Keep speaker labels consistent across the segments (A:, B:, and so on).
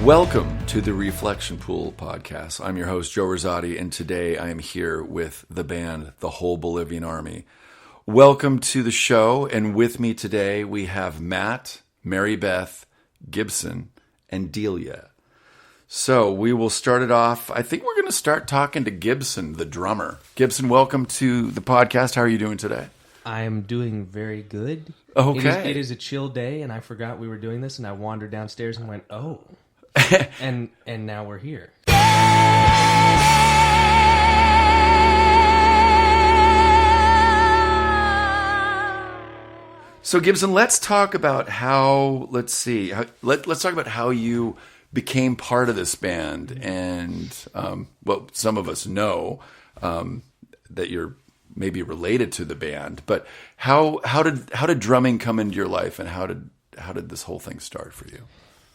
A: Welcome to the Reflection Pool podcast. I'm your host, Joe Rosati, and today I am here with the band, the Whole Bolivian Army. Welcome to the show, and with me today we have Matt, Mary Beth, Gibson, and Delia. So we will start it off. I think we're going to start talking to Gibson, the drummer. Gibson, welcome to the podcast. How are you doing today?
B: I am doing very good.
A: Okay.
B: It is a chill day, and I forgot we were doing this, and I wandered downstairs and went, oh. and now we're here.
A: So Gibson, let's talk about how. Let's talk about how you became part of this band, and well, some of us know that you're maybe related to the band, but how did drumming come into your life, and how did this whole thing start for you?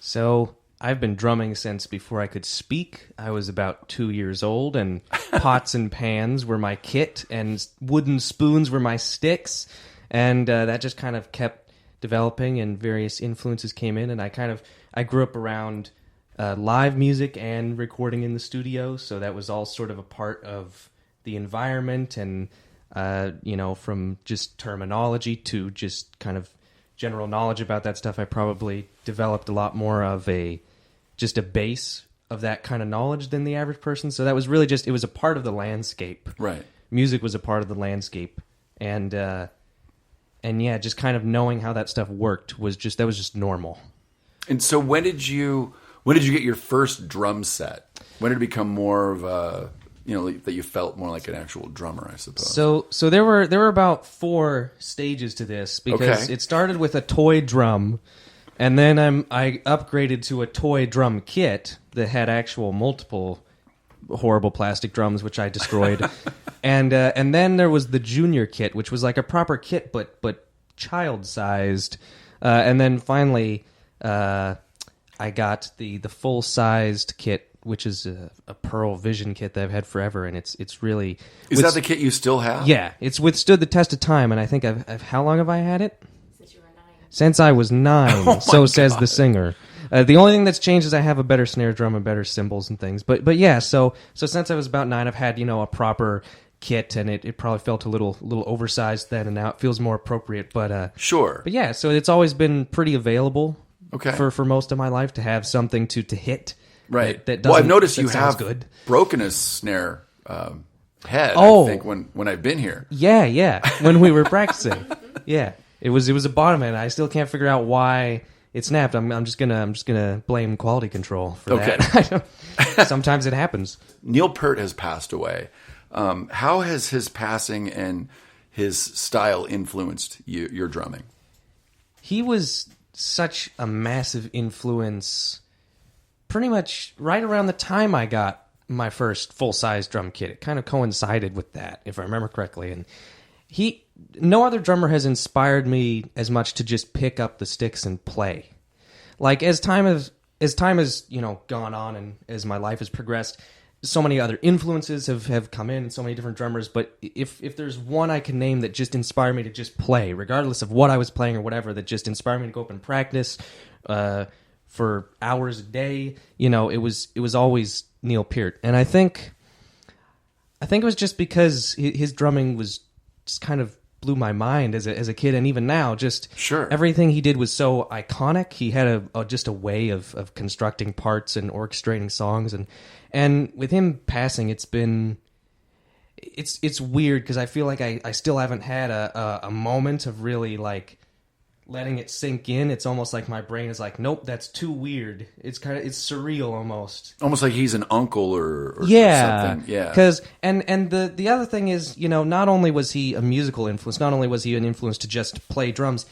B: So I've been drumming since before I could speak. I was about 2 years old, and pots and pans were my kit, and wooden spoons were my sticks, and that just kind of kept developing, and various influences came in, and I grew up around live music and recording in the studio, so that was all sort of a part of the environment, and from just terminology to just kind of general knowledge about that stuff, I probably developed a lot more of just a base of that kind of knowledge than the average person. So that was really it was a part of the landscape.
A: Right.
B: Music was a part of the landscape. And yeah, just kind of knowing how that stuff worked was just normal. And
A: so when did you get your first drum set? When did it become more of a, that you felt more like an actual drummer, I suppose?
B: So there were about 4 stages to this, because It started with a toy drum, and then I upgraded to a toy drum kit that had actual multiple horrible plastic drums, which I destroyed. and then there was the junior kit, which was like a proper kit, but child-sized. And then finally, I got the full-sized kit, which is a Pearl Vision kit that I've had forever, and it's really...
A: Is that the kit you still have?
B: Yeah, it's withstood the test of time, and I think how long have I had it? Since you were 9. Since I was 9, so says the singer. The only thing that's changed is I have a better snare drum and better cymbals and things. But yeah, so since I was about 9, I've had a proper kit, and it probably felt a little oversized then, and now it feels more appropriate. But
A: sure.
B: But yeah, so it's always been pretty available.
A: Okay.
B: For most of my life to have something to hit.
A: Right.
B: That
A: I've noticed you have
B: good.
A: broken a snare head. I think when I've been here.
B: Yeah. When we were practicing. Yeah. It was a bottom end. I still can't figure out why it snapped. I'm just gonna blame quality control for that. Sometimes it happens.
A: Neil Peart has passed away. How has his passing and his style influenced your drumming?
B: He was such a massive influence pretty much right around the time I got my first full-size drum kit. It kind of coincided with that, if I remember correctly. And no other drummer has inspired me as much to just pick up the sticks and play. Like, as time has gone on, and as my life has progressed, so many other influences have come in, so many different drummers, but if there's one I can name that just inspired me to just play, regardless of what I was playing or whatever, that just inspired me to go up and practice for hours a day, it was always Neil Peart. And I think it was just because his drumming was just kind of blew my mind as a kid, and even now, just
A: sure. Everything
B: he did was so iconic. He had just a way of constructing parts and orchestrating songs, and with him passing, it's weird, because I feel like I still haven't had a moment of really like letting it sink in. It's almost like my brain is like, nope, that's too weird. It's surreal almost.
A: Almost like he's an uncle or something. Yeah.
B: Because and the other thing is, not only was he a musical influence, not only was he an influence to just play drums,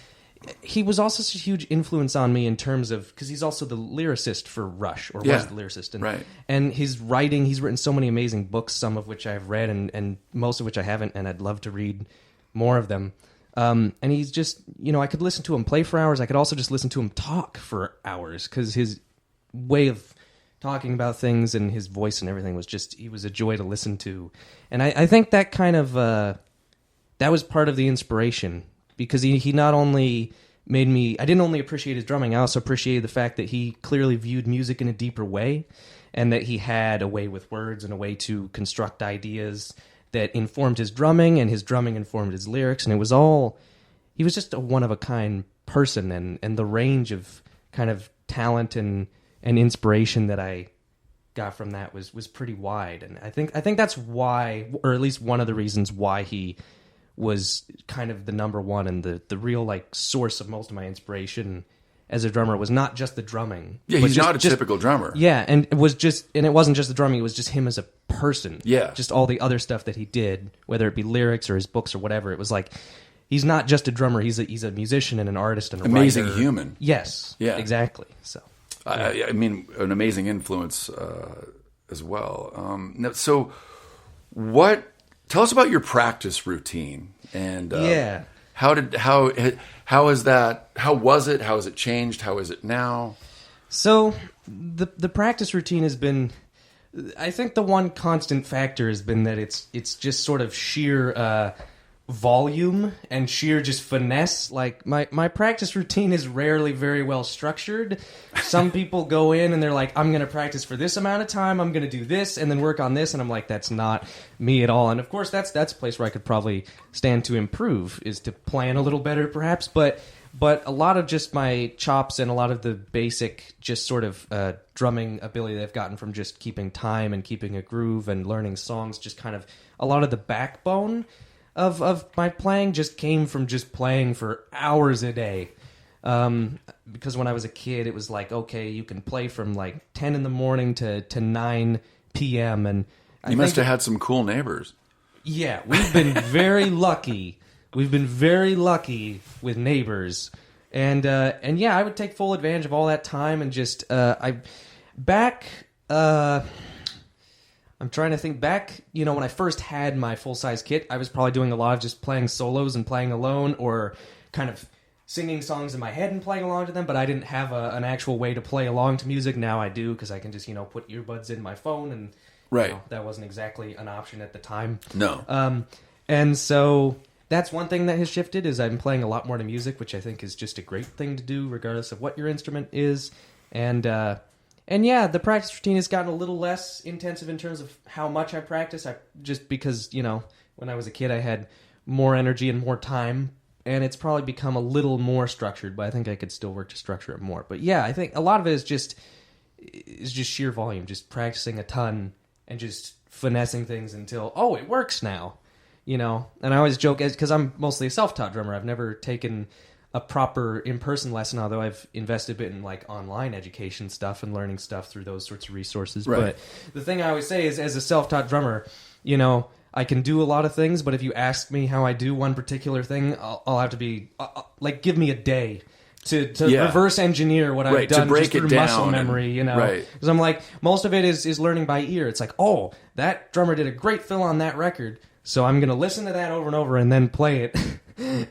B: he was also such a huge influence on me in terms of, because he's also the lyricist for Rush, or was the lyricist. And,
A: right.
B: And his writing, he's written so many amazing books, some of which I've read and most of which I haven't, and I'd love to read more of them. And he's just, I could listen to him play for hours. I could also just listen to him talk for hours, because his way of talking about things and his voice and everything was just, he was a joy to listen to. And I think that kind of, that was part of the inspiration, because he not only made me, I didn't only appreciate his drumming, I also appreciated the fact that he clearly viewed music in a deeper way, and that he had a way with words and a way to construct ideas that informed his drumming, and his drumming informed his lyrics, and it was all, he was just a one-of-a-kind person, and the range of kind of talent and inspiration that I got from that was pretty wide. And I think that's why, or at least one of the reasons why he was kind of the number one, and the real like source of most of my inspiration as a drummer was not just the drumming.
A: Yeah, he's not a typical drummer.
B: Yeah, and it wasn't just the drumming, it was just him as a person.
A: Yeah.
B: Just all the other stuff that he did, whether it be lyrics or his books or whatever. It was like, he's not just a drummer, he's a musician and an artist and a
A: amazing
B: writer.
A: Human.
B: Yes. Yeah. Exactly. So
A: I mean, an amazing influence as well. So tell us about your practice routine, and how was it? How has it changed? How is it now?
B: So the practice routine has been, I think the one constant factor has been that it's just sort of sheer volume and sheer just finesse. Like my practice routine is rarely very well structured. Some people go in and they're like, I'm going to practice for this amount of time, I'm going to do this and then work on this, and I'm like, that's not me at all. And of course that's a place where I could probably stand to improve, is to plan a little better perhaps, but a lot of just my chops and a lot of the basic just sort of drumming ability that I've gotten from just keeping time and keeping a groove and learning songs, just kind of a lot of the backbone of my playing just came from just playing for hours a day. Because when I was a kid, it was like, okay, you can play from like 10 in the morning to 9 p.m. And
A: you must have had some cool neighbors.
B: Yeah, we've been very lucky. We've been very lucky with neighbors. And yeah, I would take full advantage of all that time and just, I'm trying to think back, when I first had my full-size kit, I was probably doing a lot of just playing solos and playing alone, or kind of singing songs in my head and playing along to them, but I didn't have an actual way to play along to music. Now I do, because I can just, put earbuds in my phone, and
A: right.
B: That wasn't exactly an option at the time.
A: No.
B: And so that's one thing that has shifted, is I'm playing a lot more to music, which I think is just a great thing to do, regardless of what your instrument is. And yeah, the practice routine has gotten a little less intensive in terms of how much I practice. Just because, when I was a kid, I had more energy and more time, and it's probably become a little more structured, but I think I could still work to structure it more. But yeah, I think a lot of it is just sheer volume, just practicing a ton and just finessing things until, oh, it works now, And I always joke, because I'm mostly a self-taught drummer. I've never taken a proper in-person lesson, although I've invested a bit in like online education stuff and learning stuff through those sorts of resources.
A: Right.
B: But the thing I always say is, as a self-taught drummer, I can do a lot of things, but if you ask me how I do one particular thing, I'll have to be like, give me a day to reverse engineer what I've done,
A: to break
B: just through
A: it down
B: muscle memory,
A: Right.
B: Because I'm like, most of it is learning by ear. It's like, oh, that drummer did a great fill on that record, so I'm going to listen to that over and over and then play it.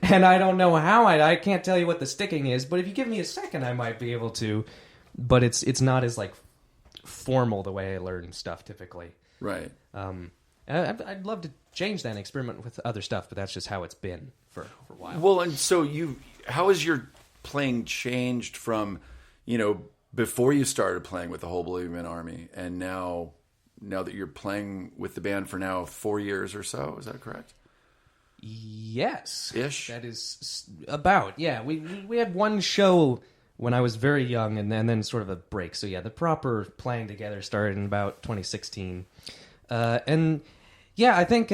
B: And I don't know how. I can't tell you what the sticking is, but if you give me a second, I might be able to. But it's not as like formal the way I learn stuff typically.
A: Right.
B: I'd love to change that and experiment with other stuff, but that's just how it's been for a while.
A: Well, and so how has your playing changed from, before you started playing with the Whole Bolivian Army, and now that you're playing with the band for now 4 years or so? Is that correct?
B: Yes.
A: Ish?
B: That is about, yeah. We had one show when I was very young, and then sort of a break. So yeah, the proper playing together started in about 2016. And yeah, I think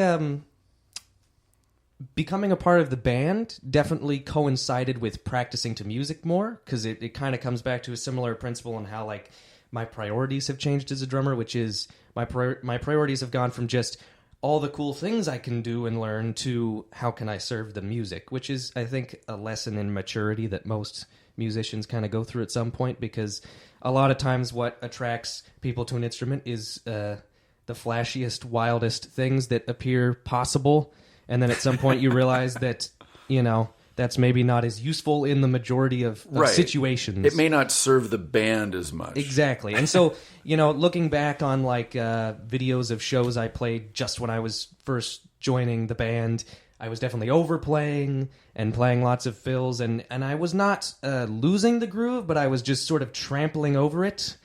B: becoming a part of the band definitely coincided with practicing to music more, because it kind of comes back to a similar principle in how like my priorities have changed as a drummer, which is my priorities have gone from just all the cool things I can do and learn to how can I serve the music, which is, I think, a lesson in maturity that most musicians kind of go through at some point, because a lot of times what attracts people to an instrument is the flashiest, wildest things that appear possible, and then at some point you realize that, that's maybe not as useful in the majority of situations.
A: It may not serve the band as much.
B: Exactly. And so, looking back on like videos of shows I played just when I was first joining the band, I was definitely overplaying and playing lots of fills, and I was not losing the groove, but I was just sort of trampling over it.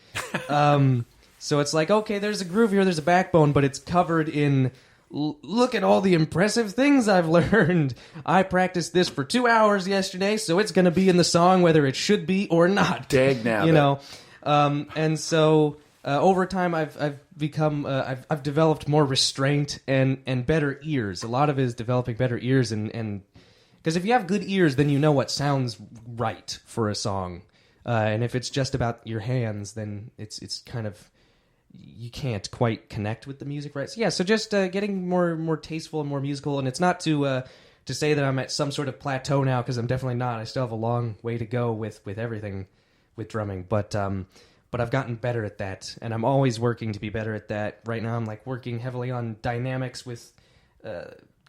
B: So it's like, okay, there's a groove here, there's a backbone, but it's covered in, look at all the impressive things I've learned. I practiced this for 2 hours yesterday, so it's going to be in the song whether it should be or not.
A: Dagnabbit.
B: You know, and so over time I've become I've developed more restraint and better ears. A lot of it is developing better ears, and because if you have good ears, then you know what sounds right for a song. And if it's just about your hands, then it's kind of, you can't quite connect with the music, right? So yeah, so just getting more tasteful and more musical, and it's not to say that I'm at some sort of plateau now, because I'm definitely not. I still have a long way to go with everything with drumming, but I've gotten better at that, and I'm always working to be better at that. Right now I'm like working heavily on dynamics with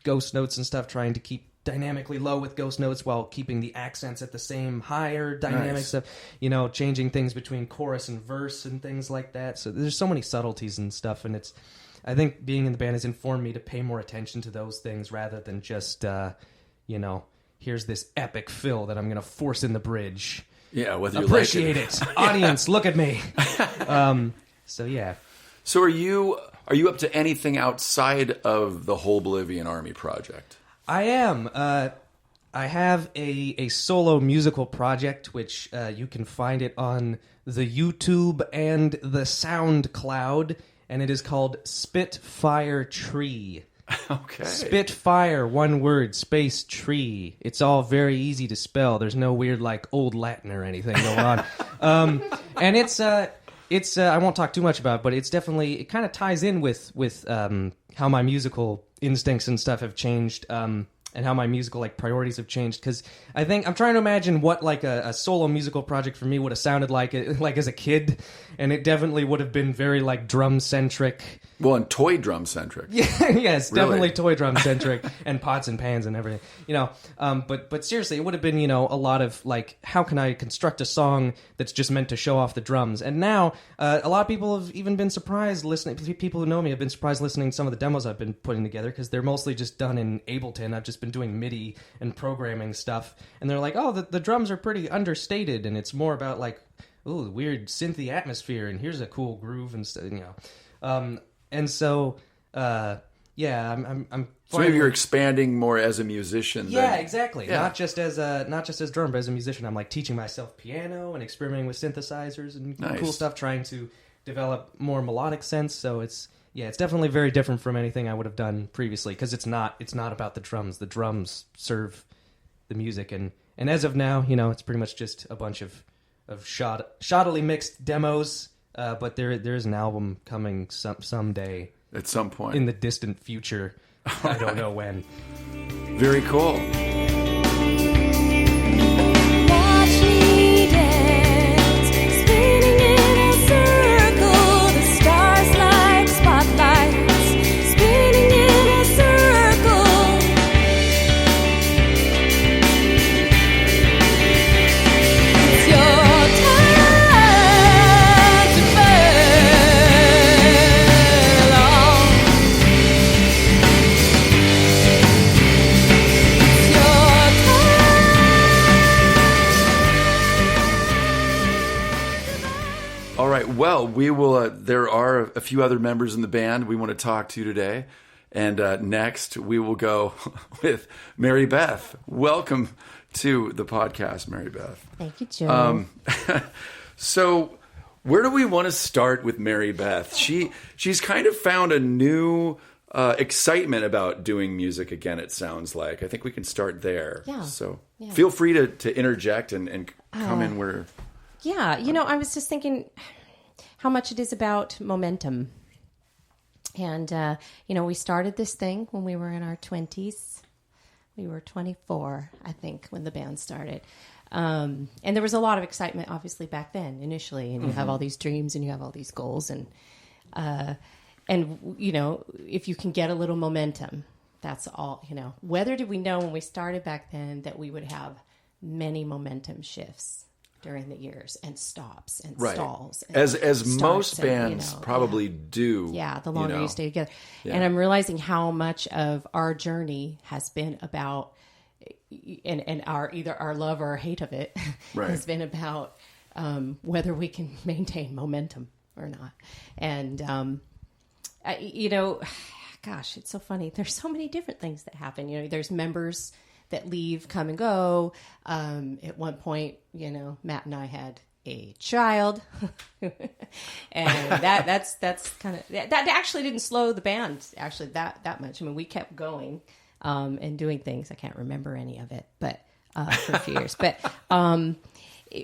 B: ghost notes and stuff, trying to keep dynamically low with ghost notes while keeping the accents at the same higher dynamics of, you know, changing things between chorus and verse and things like that. So there's so many subtleties and stuff, and I think being in the band has informed me to pay more attention to those things rather than just you know, here's this epic fill that I'm going to force in the bridge.
A: Yeah, whether you
B: appreciate
A: like it.
B: Audience, look at me. So yeah.
A: So are you up to anything outside of the Whole Bolivian Army project?
B: I am. I have a solo musical project, which you can find it on the YouTube and the SoundCloud, and it is called Spitfire Tree.
A: Okay.
B: Spitfire, one word, space, tree. It's all very easy to spell. There's no weird, like, old Latin or anything going on. And it's I won't talk too much about it, but it's definitely, it kind of ties in with how my musical instincts and stuff have changed, and how my musical, like, priorities have changed, because I think I'm trying to imagine what, like, a solo musical project for me would have sounded like as a kid, and it definitely would have been very, like, drum-centric.
A: Well, and toy drum-centric.
B: Yeah, yes,
A: Really?
B: definitely toy drum-centric, and pots and pans and everything, you know. But seriously, it would have been, you know, a lot of, like, how can I construct a song that's just meant to show off the drums? And now, a lot of people have even been surprised listening, people who know me have been surprised listening to some of the demos I've been putting together, because they're mostly just done in Ableton. I've just been doing MIDI and programming stuff, and they're like, oh, the drums are pretty understated, and it's more about, like, ooh, the weird synthy atmosphere, and here's a cool groove, and you know. And so, yeah, I'm.
A: So maybe you're expanding more as a musician.
B: Yeah,
A: than,
B: exactly.
A: Yeah.
B: Not just as drummer, but as a musician. I'm like teaching myself piano and experimenting with synthesizers and
A: Nice.
B: cool stuff, trying to develop more melodic sense. So it's definitely very different from anything I would have done previously, because it's not about the drums. The drums serve the music, and as of now, you know, it's pretty much just a bunch of shoddily mixed demos. But there is an album coming someday.
A: At some point.
B: In the distant future. I don't know when.
A: Very cool.
C: Watch me dance, spinning in a circle, the stars like spotlights, spinning in a circle. It's your time to furl on. It's your
A: All right. Well, we will. There are a few other members in the band we want to talk to today, and next we will go with Mary Beth. Welcome to the podcast, Mary Beth.
D: Thank you, Joe.
A: So, where do we want to start with Mary Beth? She's kind of found a new excitement about doing music again. It sounds like. I think we can start there.
D: Yeah.
A: So
D: Yeah.
A: feel free to interject and come in where.
D: Yeah, you know, I was just thinking how much it is about momentum. And, you know, we started this thing when we were in our 20s. We were 24, I think, when the band started. And there was a lot of excitement, obviously, back then, initially. And you have all these dreams and you have all these goals. And, you know, if you can get a little momentum, that's all, you know. Whether did we know when we started back then that we would have many momentum shifts? during the years and stops and
A: Right.
D: stalls. And
A: As
D: starts
A: most
D: and,
A: bands probably do.
D: Yeah, the longer you,
A: know.
D: stay together.
A: Yeah.
D: And I'm realizing how much of our journey has been about, and our either our love or our hate of it
A: Right.
D: has been about whether we can maintain momentum or not. And, gosh, it's so funny. There's so many different things that happen. There's members that leave, come and go. At one point, Matt and I had a child, and that's kind of that actually didn't slow the band actually that much. I mean, we kept going and doing things. I can't remember any of it, but for a few years. But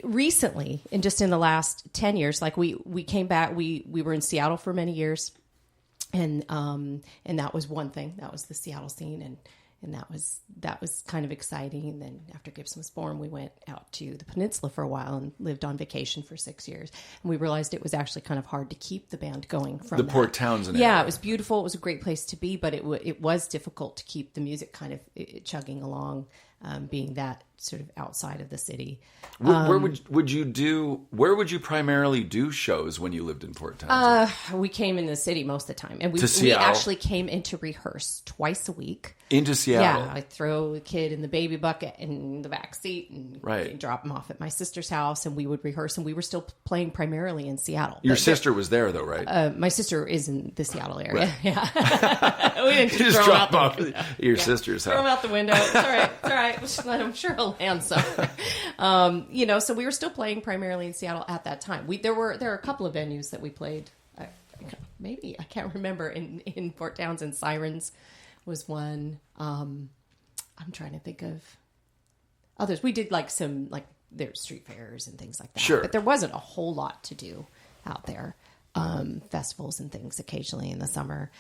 D: recently, and just in the last 10 years, like we came back. We were in Seattle for many years, and that was one thing. That was the Seattle scene, and that was kind of exciting. And then after Gibson was born, we went out to the peninsula for a while and lived on vacation for 6 years. And we realized it was actually kind of hard to keep the band going from
A: The
D: that.
A: Port Townsend
D: Yeah,
A: area.
D: it was beautiful. It was a great place to be, but it was difficult to keep the music kind of chugging along, being that sort of outside of the city.
A: Where would you primarily do shows when you lived in Port Townsend?
D: We came in the city most of the time, and we
A: Seattle?
D: actually came in to rehearse twice a week.
A: Into Seattle?
D: Yeah, I throw the kid in the baby bucket in the back seat and
A: Right.
D: drop him off at my sister's house, and we would rehearse. And we were still playing primarily in Seattle.
A: Your
D: But
A: sister was there, though, right?
D: my sister is in the Seattle area.
A: Right.
D: Yeah, we didn't
A: You just
D: throw him out
A: drop
D: the
A: off
D: window.
A: at your sister's
D: Throw him
A: house.
D: out the window. It's all right. It's all right. I'm sure he'll land somewhere. So we were still playing primarily in Seattle at that time. There are a couple of venues that we played. Maybe I can't remember in Port Townsend. Sirens was one. I'm trying to think of others. We did there's street fairs and things like that.
A: Sure.
D: But there wasn't a whole lot to do out there. Festivals and things occasionally in the summer.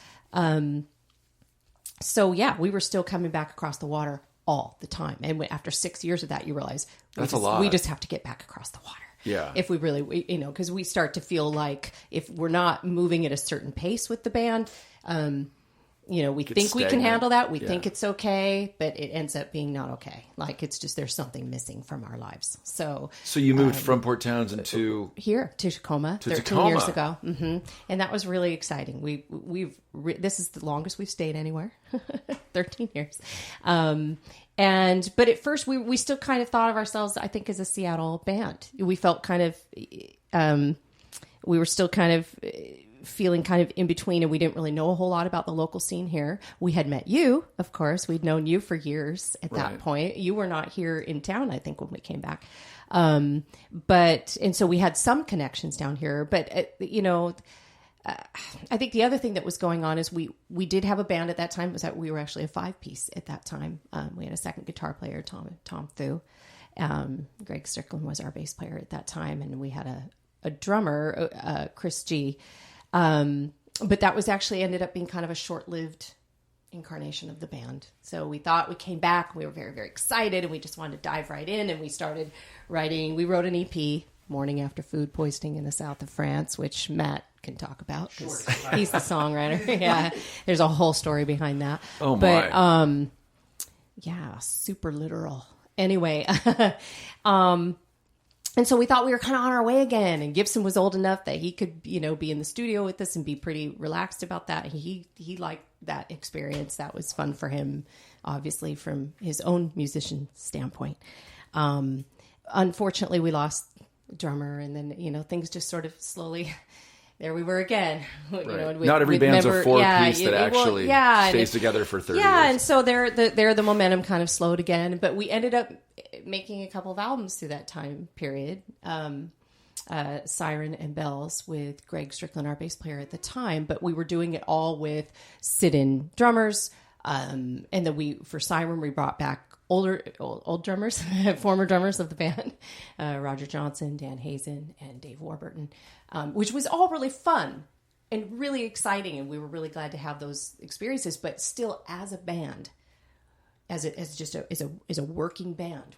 D: So yeah, we were still coming back across the water all the time. And after 6 years of that, you realize
A: a lot.
D: we just have to get back across the water.
A: Yeah.
D: If we really, because we start to feel like if we're not moving at a certain pace with the band, we think we can
A: stagnant.
D: handle that. We
A: Yeah.
D: think it's okay, but it ends up being not okay. Like it's just, there's something missing from our lives. So
A: You moved from Port Townsend to...
D: here to Tacoma 13
A: Tacoma.
D: years ago. And that was really exciting. This is the longest we've stayed anywhere. 13 years. But at first we still kind of thought of ourselves, I think, as a Seattle band. We felt kind of, we were still kind of feeling kind of in between, and we didn't really know a whole lot about the local scene here. We had met you, of course. We'd known you for years at that
A: Right.
D: point. You were not here in town, I think, when we came back. And so we had some connections down here, but I think the other thing that was going on is we did have a band at that time. Was that we were actually a 5-piece at that time. We had a second guitar player, Tom Thu. Greg Strickland was our bass player at that time, and we had a drummer, Chris G. But that was actually ended up being kind of a short-lived incarnation of the band. So we came back, we were very, very excited, and we just wanted to dive right in, and we started writing. We wrote an EP, Morning After Food Poisoning in the South of France, which Matt can talk about because he's the songwriter. Yeah, there's a whole story behind that.
A: Oh my!
D: But yeah, super literal. Anyway, and so we thought we were kind of on our way again. And Gibson was old enough that he could, be in the studio with us and be pretty relaxed about that. He liked that experience. That was fun for him, obviously, from his own musician standpoint. Unfortunately, we lost the drummer, and then things just sort of slowly. There we were again.
A: Right. Not every band's a 4-piece that actually stays together for 30 years.
D: Yeah, and so the momentum kind of slowed again. But we ended up making a couple of albums through that time period. Siren and Bells with Greg Strickland, our bass player at the time. But we were doing it all with sit-in drummers. And then for Siren, we brought back old drummers, former drummers of the band, Roger Johnson, Dan Hazen, and Dave Warburton, which was all really fun and really exciting. And we were really glad to have those experiences, but still as a band, as a working band,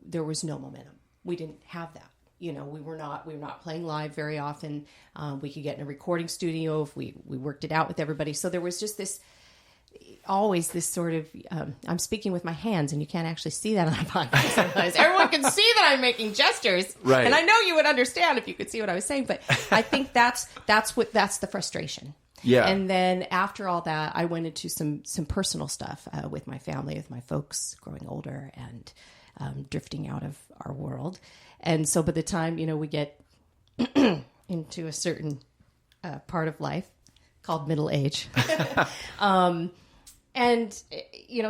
D: there was no momentum. We didn't have that. We were not playing live very often. We could get in a recording studio if we worked it out with everybody. So there was just this always this sort of, I'm speaking with my hands, and you can't actually see that on a podcast sometimes. Everyone can see that I'm making gestures.
A: Right.
D: And I know you would understand if you could see what I was saying, but I think that's the frustration.
A: Yeah.
D: And then after all that, I went into some personal stuff with my family, with my folks growing older and drifting out of our world. And so by the time, we get into a certain part of life called middle age, and,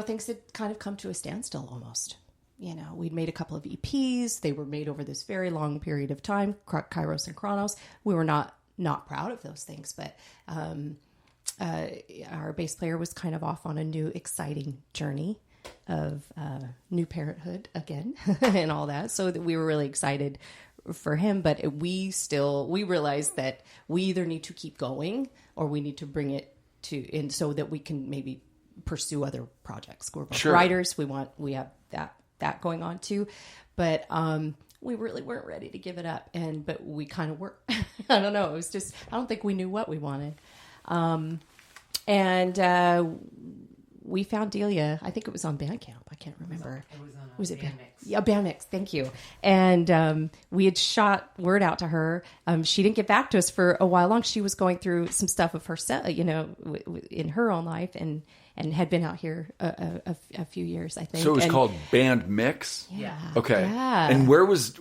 D: things had kind of come to a standstill almost. We'd made a couple of EPs. They were made over this very long period of time, Kairos and Chronos. We were not proud of those things, but our bass player was kind of off on a new, exciting journey of new parenthood again and all that. So that we were really excited for him, but we realized that we either need to keep going or we need to bring it in so that we can maybe pursue other projects. We're both writers. We have that going on too, but we really weren't ready to give it up. But we kind of were. I don't know. It was just, I don't think we knew what we wanted. We found Delia. I think it was on Bandcamp. I can't remember. Was it Bandmix? Yeah, Bandmix. Thank you. And we had shot word out to her. She didn't get back to us for a while long. She was going through some stuff of herself, in her own life, and had been out here a few years, I think.
A: So it was called Band Mix?
D: Yeah.
A: Okay.
D: Yeah.
A: And where was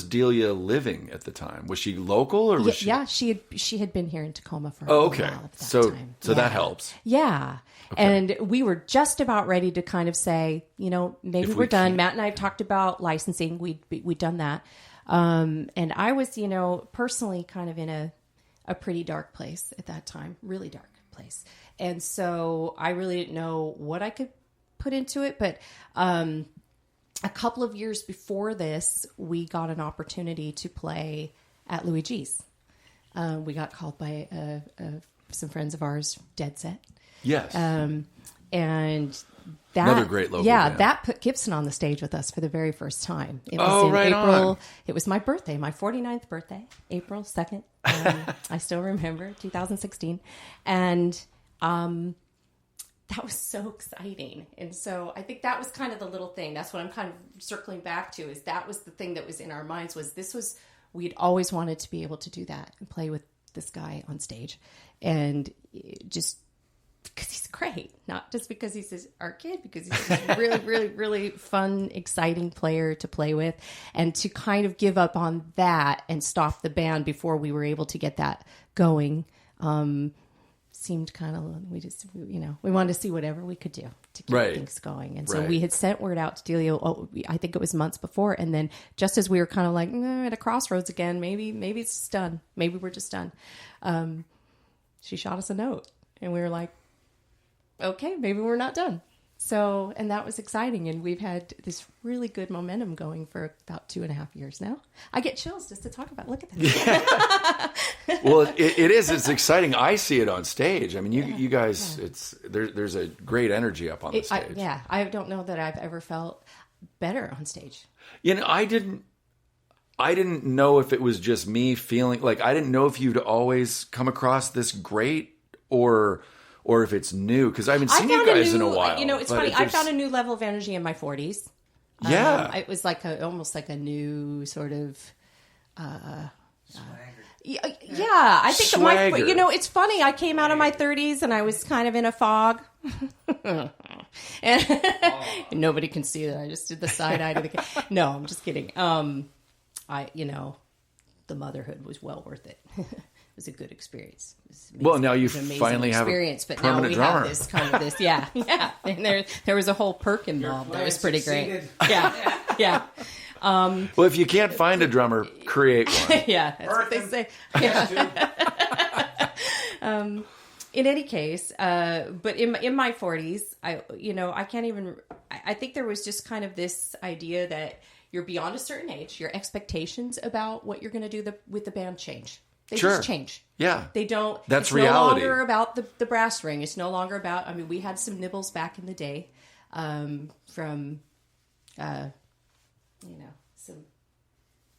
A: Delia living at the time? Was she local or was she?
D: Yeah, she had been here in Tacoma for
A: Oh,
D: a
A: okay.
D: while at that
A: So
D: time.
A: that helps.
D: Yeah.
A: Okay.
D: And we were just about ready to kind of say, maybe
A: If
D: we're
A: we
D: done.
A: can't-
D: Matt and I talked about licensing. We'd done that. And I was, personally kind of in a pretty dark place at that time, really dark place. And so I really didn't know what I could put into it. But a couple of years before this, we got an opportunity to play at Louis G's. We got called by some friends of ours, Dead Set.
A: Yes.
D: And that,
A: Another great local band.
D: that put Gibson on the stage with us for the very first time. It was
A: Oh,
D: in
A: right
D: April.
A: on.
D: It was my birthday, my 49th birthday, April 2nd. I still remember, 2016. And that was so exciting. And so I think that was kind of the little thing. That's what I'm kind of circling back to, is that was the thing that was in our minds, we'd always wanted to be able to do that and play with this guy on stage. And just because he's great, not just because he's our kid, because he's a really, really, really fun, exciting player to play with. And to kind of give up on that and stop the band before we were able to get that going seemed kind of, we wanted to see whatever we could do to keep things going. And so we had sent word out to Delia, I think it was months before. And then just as we were kind of like at a crossroads again, maybe it's just done. Maybe we're just done. She shot us a note and we were like, okay, maybe we're not done. So, and that was exciting. And we've had this really good momentum going for about 2.5 years now. I get chills just to talk about. Look at that.
A: Well, it is. It's exciting. I see it on stage. I mean, you guys, there's a great energy up on the stage.
D: I don't know that I've ever felt better on stage.
A: I didn't know if it was just me feeling like, I didn't know if you'd always come across this great or if it's new, because I haven't seen you guys in a while.
D: It's funny. I found a new level of energy in my 40s.
A: Yeah.
D: It was like almost like a new sort of... Yeah, I think
A: Swagger.
D: it's funny. I came out of my 30s and I was kind of in a fog. and nobody can see that. I just did the side eye to the No, I'm just kidding. The motherhood was well worth it. It was a good experience.
A: Well, now you
D: It was an amazing
A: finally have a
D: experience, but now
A: permanent
D: we
A: drummer.
D: have this kind of this, yeah. And there was a whole perk involved. That was pretty great. Yeah.
A: Well, if you can't find a drummer, create one.
D: Yeah, that's what they say. Yeah. In any case, but in my 40s, I can't even. I think there was just kind of this idea that you're beyond a certain age. Your expectations about what you're going to do with the band change. They just change.
A: Yeah.
D: They don't.
A: That's
D: it's
A: reality.
D: no longer about the brass ring. It's no longer about. I mean, we had some nibbles back in the day, from, some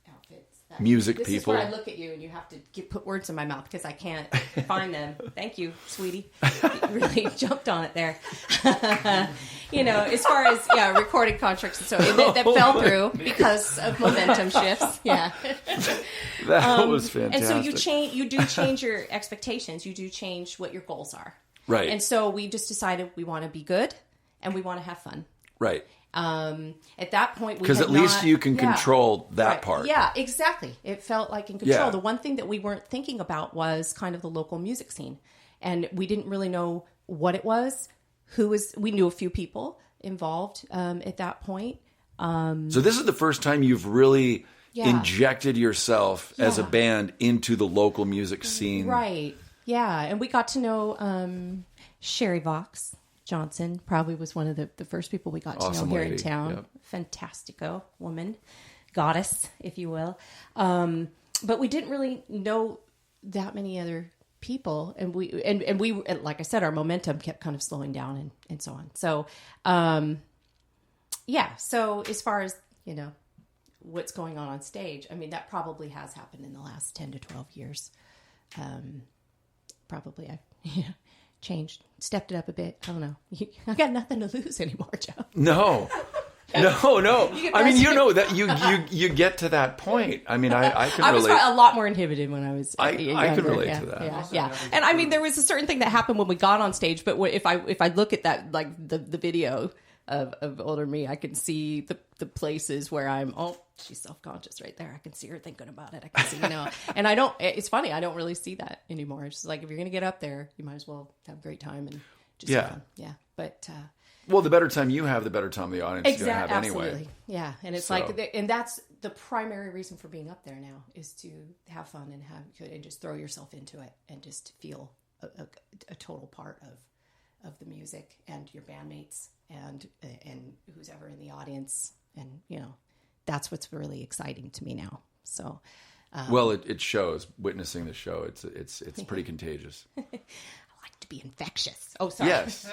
D: outfits
A: music
D: This
A: people.
D: is where I look at you and you have to put words in my mouth because I can't find them. Thank you, sweetie. You really jumped on it there. As far as recording contracts and so that fell through because of momentum shifts. Yeah,
A: That was fantastic.
D: and so you do change your expectations. You do change what your goals are.
A: Right.
D: And so we just decided we want to be good and we want to have fun.
A: Right.
D: At that point,
A: Because at least you can control that part.
D: Yeah, exactly. It felt like in control.
A: Yeah.
D: The one thing that we weren't thinking about was kind of the local music scene, and we didn't really know what it was. We knew a few people involved at that point.
A: So this is the first time you've really injected yourself as a band into the local music scene.
D: Right. Yeah, and we got to know Sherry Vox Johnson. Probably was one of the first people we got to
A: Awesome
D: know here
A: lady.
D: in town.
A: Yep.
D: Fantastico woman, goddess, if you will. But we didn't really know that many other people, and we like I said, our momentum kept kind of slowing down and so on. So so as far as what's going on stage, I mean, that probably has happened in the last 10 to 12 years. Probably I changed, stepped it up a bit. I don't know. I got nothing to lose anymore, Joe.
A: No. I mean, that you get to that point. I mean, I can
D: I was
A: relate.
D: a lot more inhibited when I was.
A: I
D: younger.
A: can relate
D: Yeah,
A: to that.
D: Yeah. And I mean, there was a certain thing that happened when we got on stage. But if I look at that, like the video of older me, I can see the places where I'm. Oh, she's self-conscious right there. I can see her thinking about it. I can see and I don't. It's funny. I don't really see that anymore. It's just like if you're gonna get up there, you might as well have a great time and just have fun. Yeah. But.
A: Well, the better time you have, the better time the audience is going to have anyway.
D: Absolutely. Yeah, and it's and that's the primary reason for being up there now is to have fun and just throw yourself into it and just feel a total part of the music and your bandmates and who's ever in the audience, and that's what's really exciting to me now. So,
A: well, it shows. Witnessing the show, it's pretty contagious.
D: I like to be infectious. Oh, sorry.
A: Yes.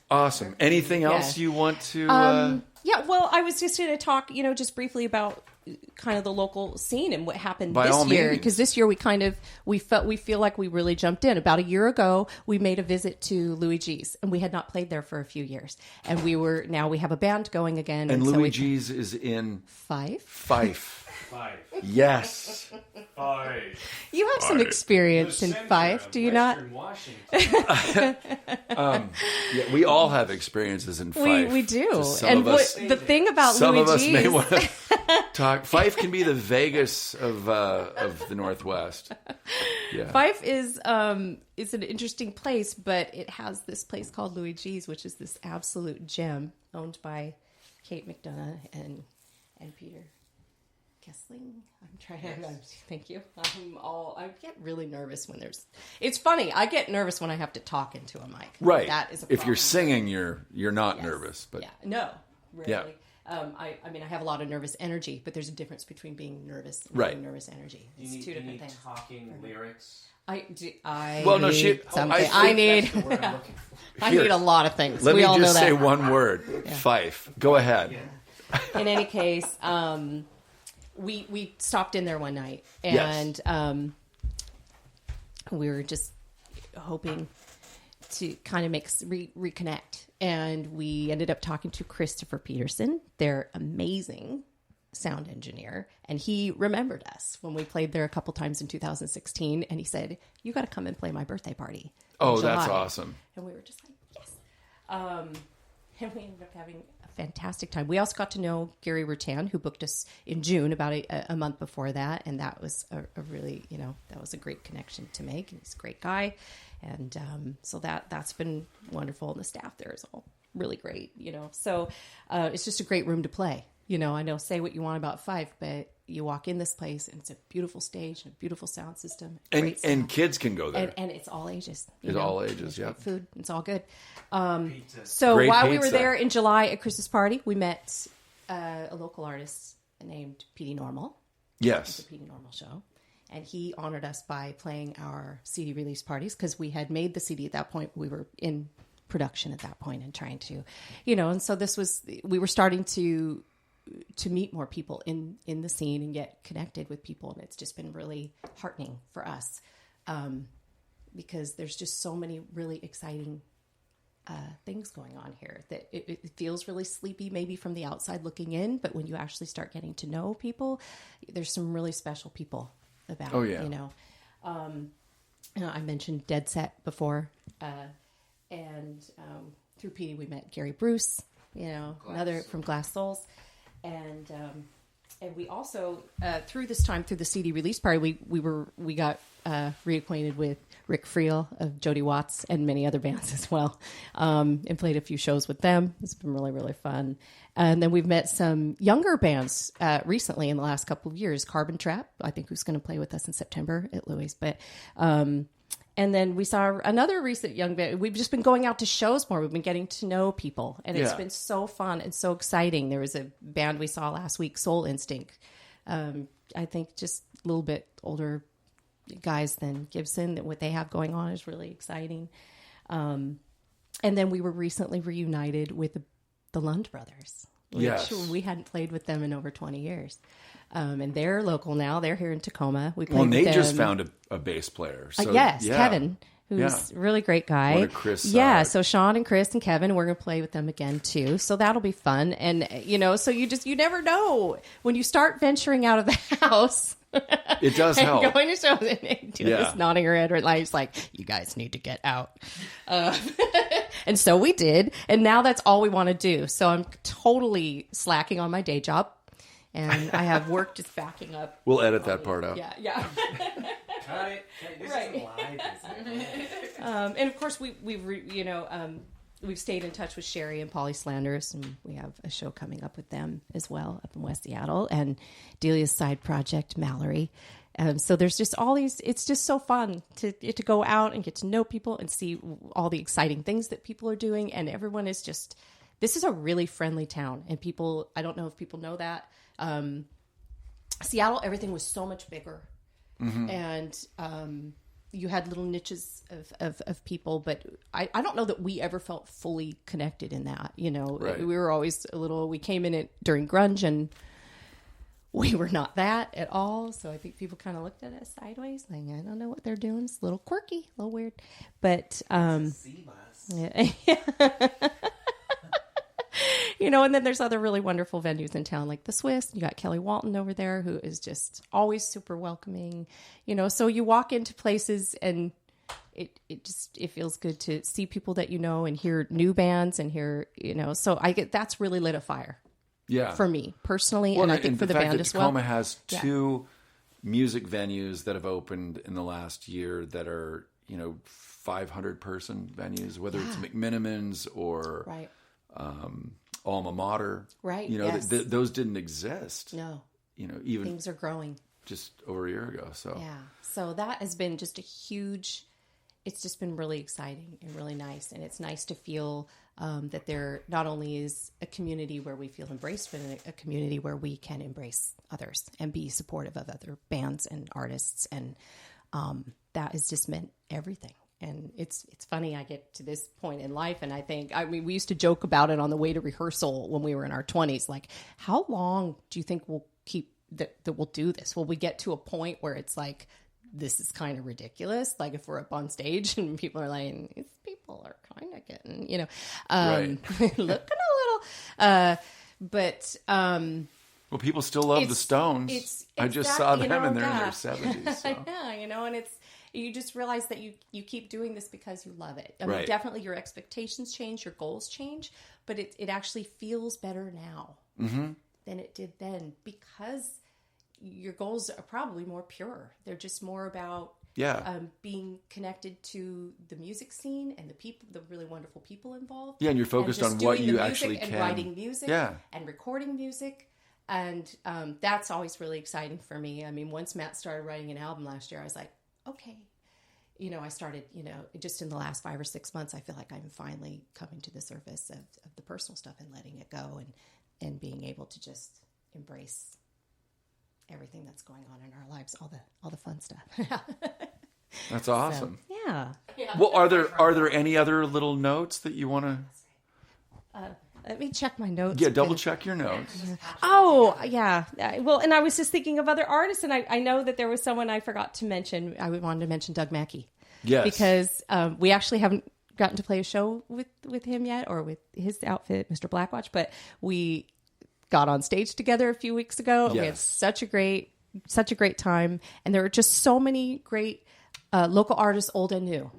A: Awesome. Anything else you want to?
D: Yeah, well, I was just going to talk, just briefly about kind of the local scene and what happened
A: By all
D: this year.
A: means.
D: Because this year we feel like we really jumped in. About a year ago, we made a visit to Louis G's, and we had not played there for a few years. And now we have a band going again.
A: And
D: so
A: Louis G's is in
D: Fife.
A: Fife. Yes.
D: You have some experience in Fife, do you not?
B: Washington.
A: Yeah, we all have experiences in Fife.
D: We do.
A: Just some
D: And
A: of us,
D: the thing about
A: some
D: Louis
A: of us
D: G's,
A: may want to talk. Fife can be the Vegas of the Northwest. Yeah.
D: Fife is an interesting place, but it has this place called Louis G's, which is this absolute gem owned by Kate McDonough and Peter Kessling. I'm trying to thank you. I get really nervous when it's funny. I get nervous when I have to talk into a mic.
A: Right.
D: That is a
A: if
D: problem.
A: you're singing, you're not nervous, but
D: no, really.
A: Yeah.
D: I mean, I have a lot of nervous energy, but there's a difference between being nervous and
A: Right.
D: being nervous energy. It's two different things.
B: Talking lyrics.
A: Well, no,
D: need something.
A: I
B: That's the word I'm looking for.
D: I need a lot of things.
A: Let
D: we
A: me
D: all
A: just
D: know
A: say
D: that.
A: one word. Fife. Go ahead.
D: In any case, we stopped in there one night, and we were just hoping to kind of reconnect. And we ended up talking to Christopher Peterson, their amazing sound engineer, and he remembered us when we played there a couple times in 2016, and he said, "You got to come and play my birthday party." in
A: Oh, that's
D: July."
A: awesome.
D: And we were just like, yes. And we ended up having a fantastic time. We also got to know Gary Rutan, who booked us in June, about a month before that. And that was a really, that was a great connection to make. And he's a great guy. And so that's been wonderful. And the staff there is all really great, So it's just a great room to play. I know, say what you want about Fife, but you walk in this place and it's a beautiful stage and a beautiful sound system.
A: And kids can go there.
D: And it's all ages.
A: It's all ages,
D: Great
A: yeah.
D: food. It's all good. So
A: Great
D: while we were
A: pizza.
D: there in July at Chris's party, we met a local artist named Petey Normal. It's
A: Yes.
D: a Petey Normal show. And he honored us by playing our CD release parties because we had made the CD at that point. We were in production at that point and trying to, and so we were starting to meet more people in the scene and get connected with people. And it's just been really heartening for us because there's just so many really exciting things going on here that it feels really sleepy maybe from the outside looking in, but when you actually start getting to know people, there's some really special people about.
A: Oh yeah.
D: I mentioned Dead Set before, and through Petey we met Gary Bruce, another from Glass Souls, and we also through the CD release party we got reacquainted with Rick Friel of Jody Watts and many other bands as well, and played a few shows with them. It's been really, really fun. And then we've met some younger bands recently in the last couple of years. Carbon Trap, I think, who's going to play with us in September at Louis. But and then we saw another recent young band. We've just been going out to shows more. We've been getting to know people, and it's been so fun and so exciting. There was a band we saw last week, Soul Instinct. I think just a little bit older guys than Gibson. That what they have going on is really exciting. And then we were recently reunited with the Lund Brothers, which we hadn't played with them in over 20 years. And they're local now. They're here in Tacoma. We played
A: they
D: with
A: just
D: them.
A: found a bass player. So,
D: yes, Kevin, who's a really great guy.
A: One of Chris,
D: so Sean and Chris and Kevin, we're going to play with them again too. So that'll be fun. And so you never know when you start venturing out of the house.
A: It does help.
D: Going to shows and just nodding her head, like it's like, you guys need to get out. And so we did, and now that's all we want to do. So I'm totally slacking on my day job, and I have work just backing up.
A: We'll edit that part out.
D: Yeah.
B: Cut it. This
D: Right.
B: isn't live, is it?
D: And of course we've stayed in touch with Sherry and Polly Slanders, and we have a show coming up with them as well up in West Seattle, and Delia's side project, Mallory. So there's just all these, it's just so fun to go out and get to know people and see all the exciting things that people are doing. And everyone is just, this is a really friendly town, and people, I don't know if people know that. Seattle, everything was so much bigger. Mm-hmm. And, you had little niches of people, but I don't know that we ever felt fully connected in that,
A: Right.
D: We were always we came in it during grunge, and we were not that at all. So I think people kind of looked at us sideways, like, I don't know what they're doing. It's a little quirky, a little weird, but, and then there's other really wonderful venues in town, like the Swiss. You got Kelly Walton over there, who is just always super welcoming, so you walk into places and it feels good to see people that and hear new bands and hear, so that's really lit a fire.
A: Yeah.
D: For me personally, and I think for the band as well.
A: Tacoma has two music venues that have opened in the last year that are, 500-person venues, whether it's McMiniman's or Alma Mater.
D: Right.
A: Those didn't exist.
D: No.
A: Even
D: things are growing.
A: Just over a year ago. So
D: yeah. So that has been just it's just been really exciting and really nice. And it's nice to feel that there not only is a community where we feel embraced, but a community where we can embrace others and be supportive of other bands and artists. And that has just meant everything. And it's funny, I get to this point in life, and we used to joke about it on the way to rehearsal when we were in our 20s, like, how long do you think we'll keep that we'll do this? Will we get to a point where it's like, this is kind of ridiculous? Like, if we're up on stage and people are like, these people are kind of getting, looking a little,
A: well, people still love the Stones. I just saw them and they're in their 70s. So.
D: Yeah, and you just realize that you keep doing this because you love it. I mean, definitely your expectations change, your goals change, but it actually feels better now than it did then, because your goals are probably more pure. They're just more about being connected to the music scene and the people, the really wonderful people involved.
A: Yeah, and you're focused on what you actually can.
D: And writing music and recording music. And that's always really exciting for me. I mean, once Matt started writing an album last year, I was like, okay. I started, just in the last 5 or 6 months, I feel like I'm finally coming to the surface of the personal stuff and letting it go and being able to just embrace everything that's going on in our lives, all the fun stuff.
A: That's awesome.
D: Yeah.
A: Well, are there any other little notes that you want to?
D: Let me check my notes.
A: Yeah, double check your notes.
D: Oh, yeah. Well, and I was just thinking of other artists, and I know that there was someone I forgot to mention. I wanted to mention Doug Mackey.
A: Yes.
D: Because we actually haven't gotten to play a show with him yet, or with his outfit, Mr. Blackwatch, but we got on stage together a few weeks ago. And we had such a great time. And there are just so many great local artists, old and new.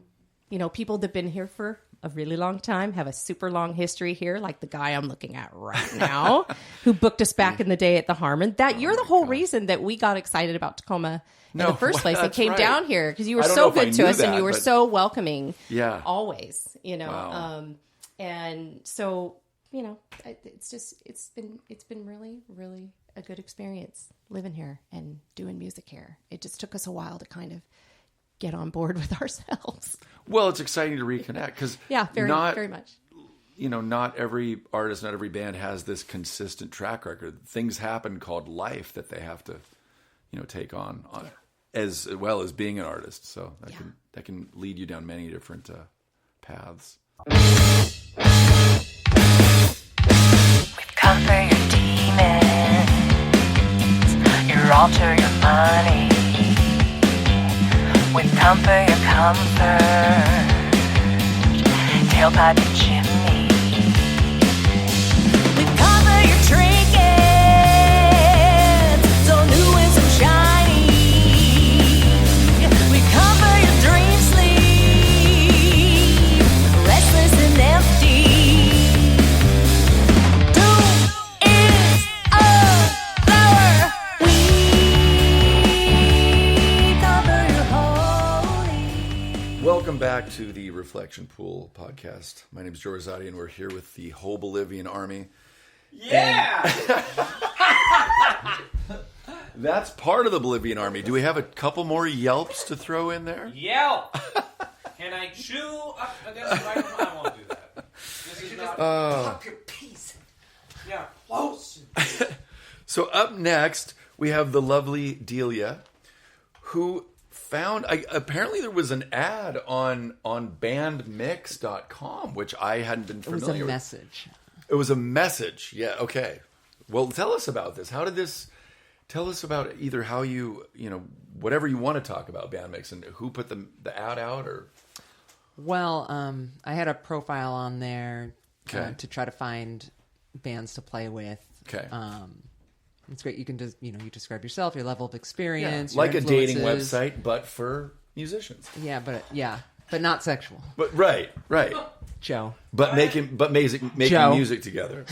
D: You know, people that have been here for a really long time, have a super long history here, like the guy I'm looking at right now, who booked us back in the day at the Harmon. You're the whole reason that we got excited about Tacoma in the first place. They came down here because you were so good to us, and you were so welcoming.
A: Yeah,
D: always. You know,
A: wow.
D: And so you know, it's been really, really a good experience living here and doing music here. It just took us a while to kind of get on board with ourselves.
A: Well, it's exciting to reconnect because
D: very much.
A: You know, not every artist, not every band has this consistent track record. Things happen called life that they have to, you know, take on as well as being an artist. So that can lead you down many different paths.
E: We've conquered your demons, your altar, your money. We've come for your comfort, tailpipe and chimney. We've come for your trinkets, so new and so shiny. We come for your dream sleep, restless and empty. Doom is a flower. We cover your holy.
A: Welcome back to the Reflection Pool podcast. My name is Joe Rosati, and we're here with the Whole Bolivian Army.
B: Yeah!
A: That's part of the Bolivian Army. Do we have a couple more yelps to throw in there?
B: Yelp! Can I chew up against the microphone? I won't do that. This is not...
E: Talk your piece.
B: Yeah, close.
A: So up next, we have the lovely Delia, who found... apparently there was an ad on bandmix.com, which I hadn't been
F: It was
A: familiar
F: a
A: with.
F: message.
A: It was a message. Yeah, okay. Well, tell us about this. How did this... Tell us about either how you know, whatever you want to talk about Bandmix and who put the ad out or...
F: Well, I had a profile on there
A: Okay.
F: to try to find bands to play with.
A: Okay.
F: It's great. You can just, you describe yourself, your level of experience, your
A: like a dating
F: influences.
A: website, but for musicians.
F: Yeah, but not sexual.
A: But right.
F: Joe.
A: But making
F: Joe.
A: music together.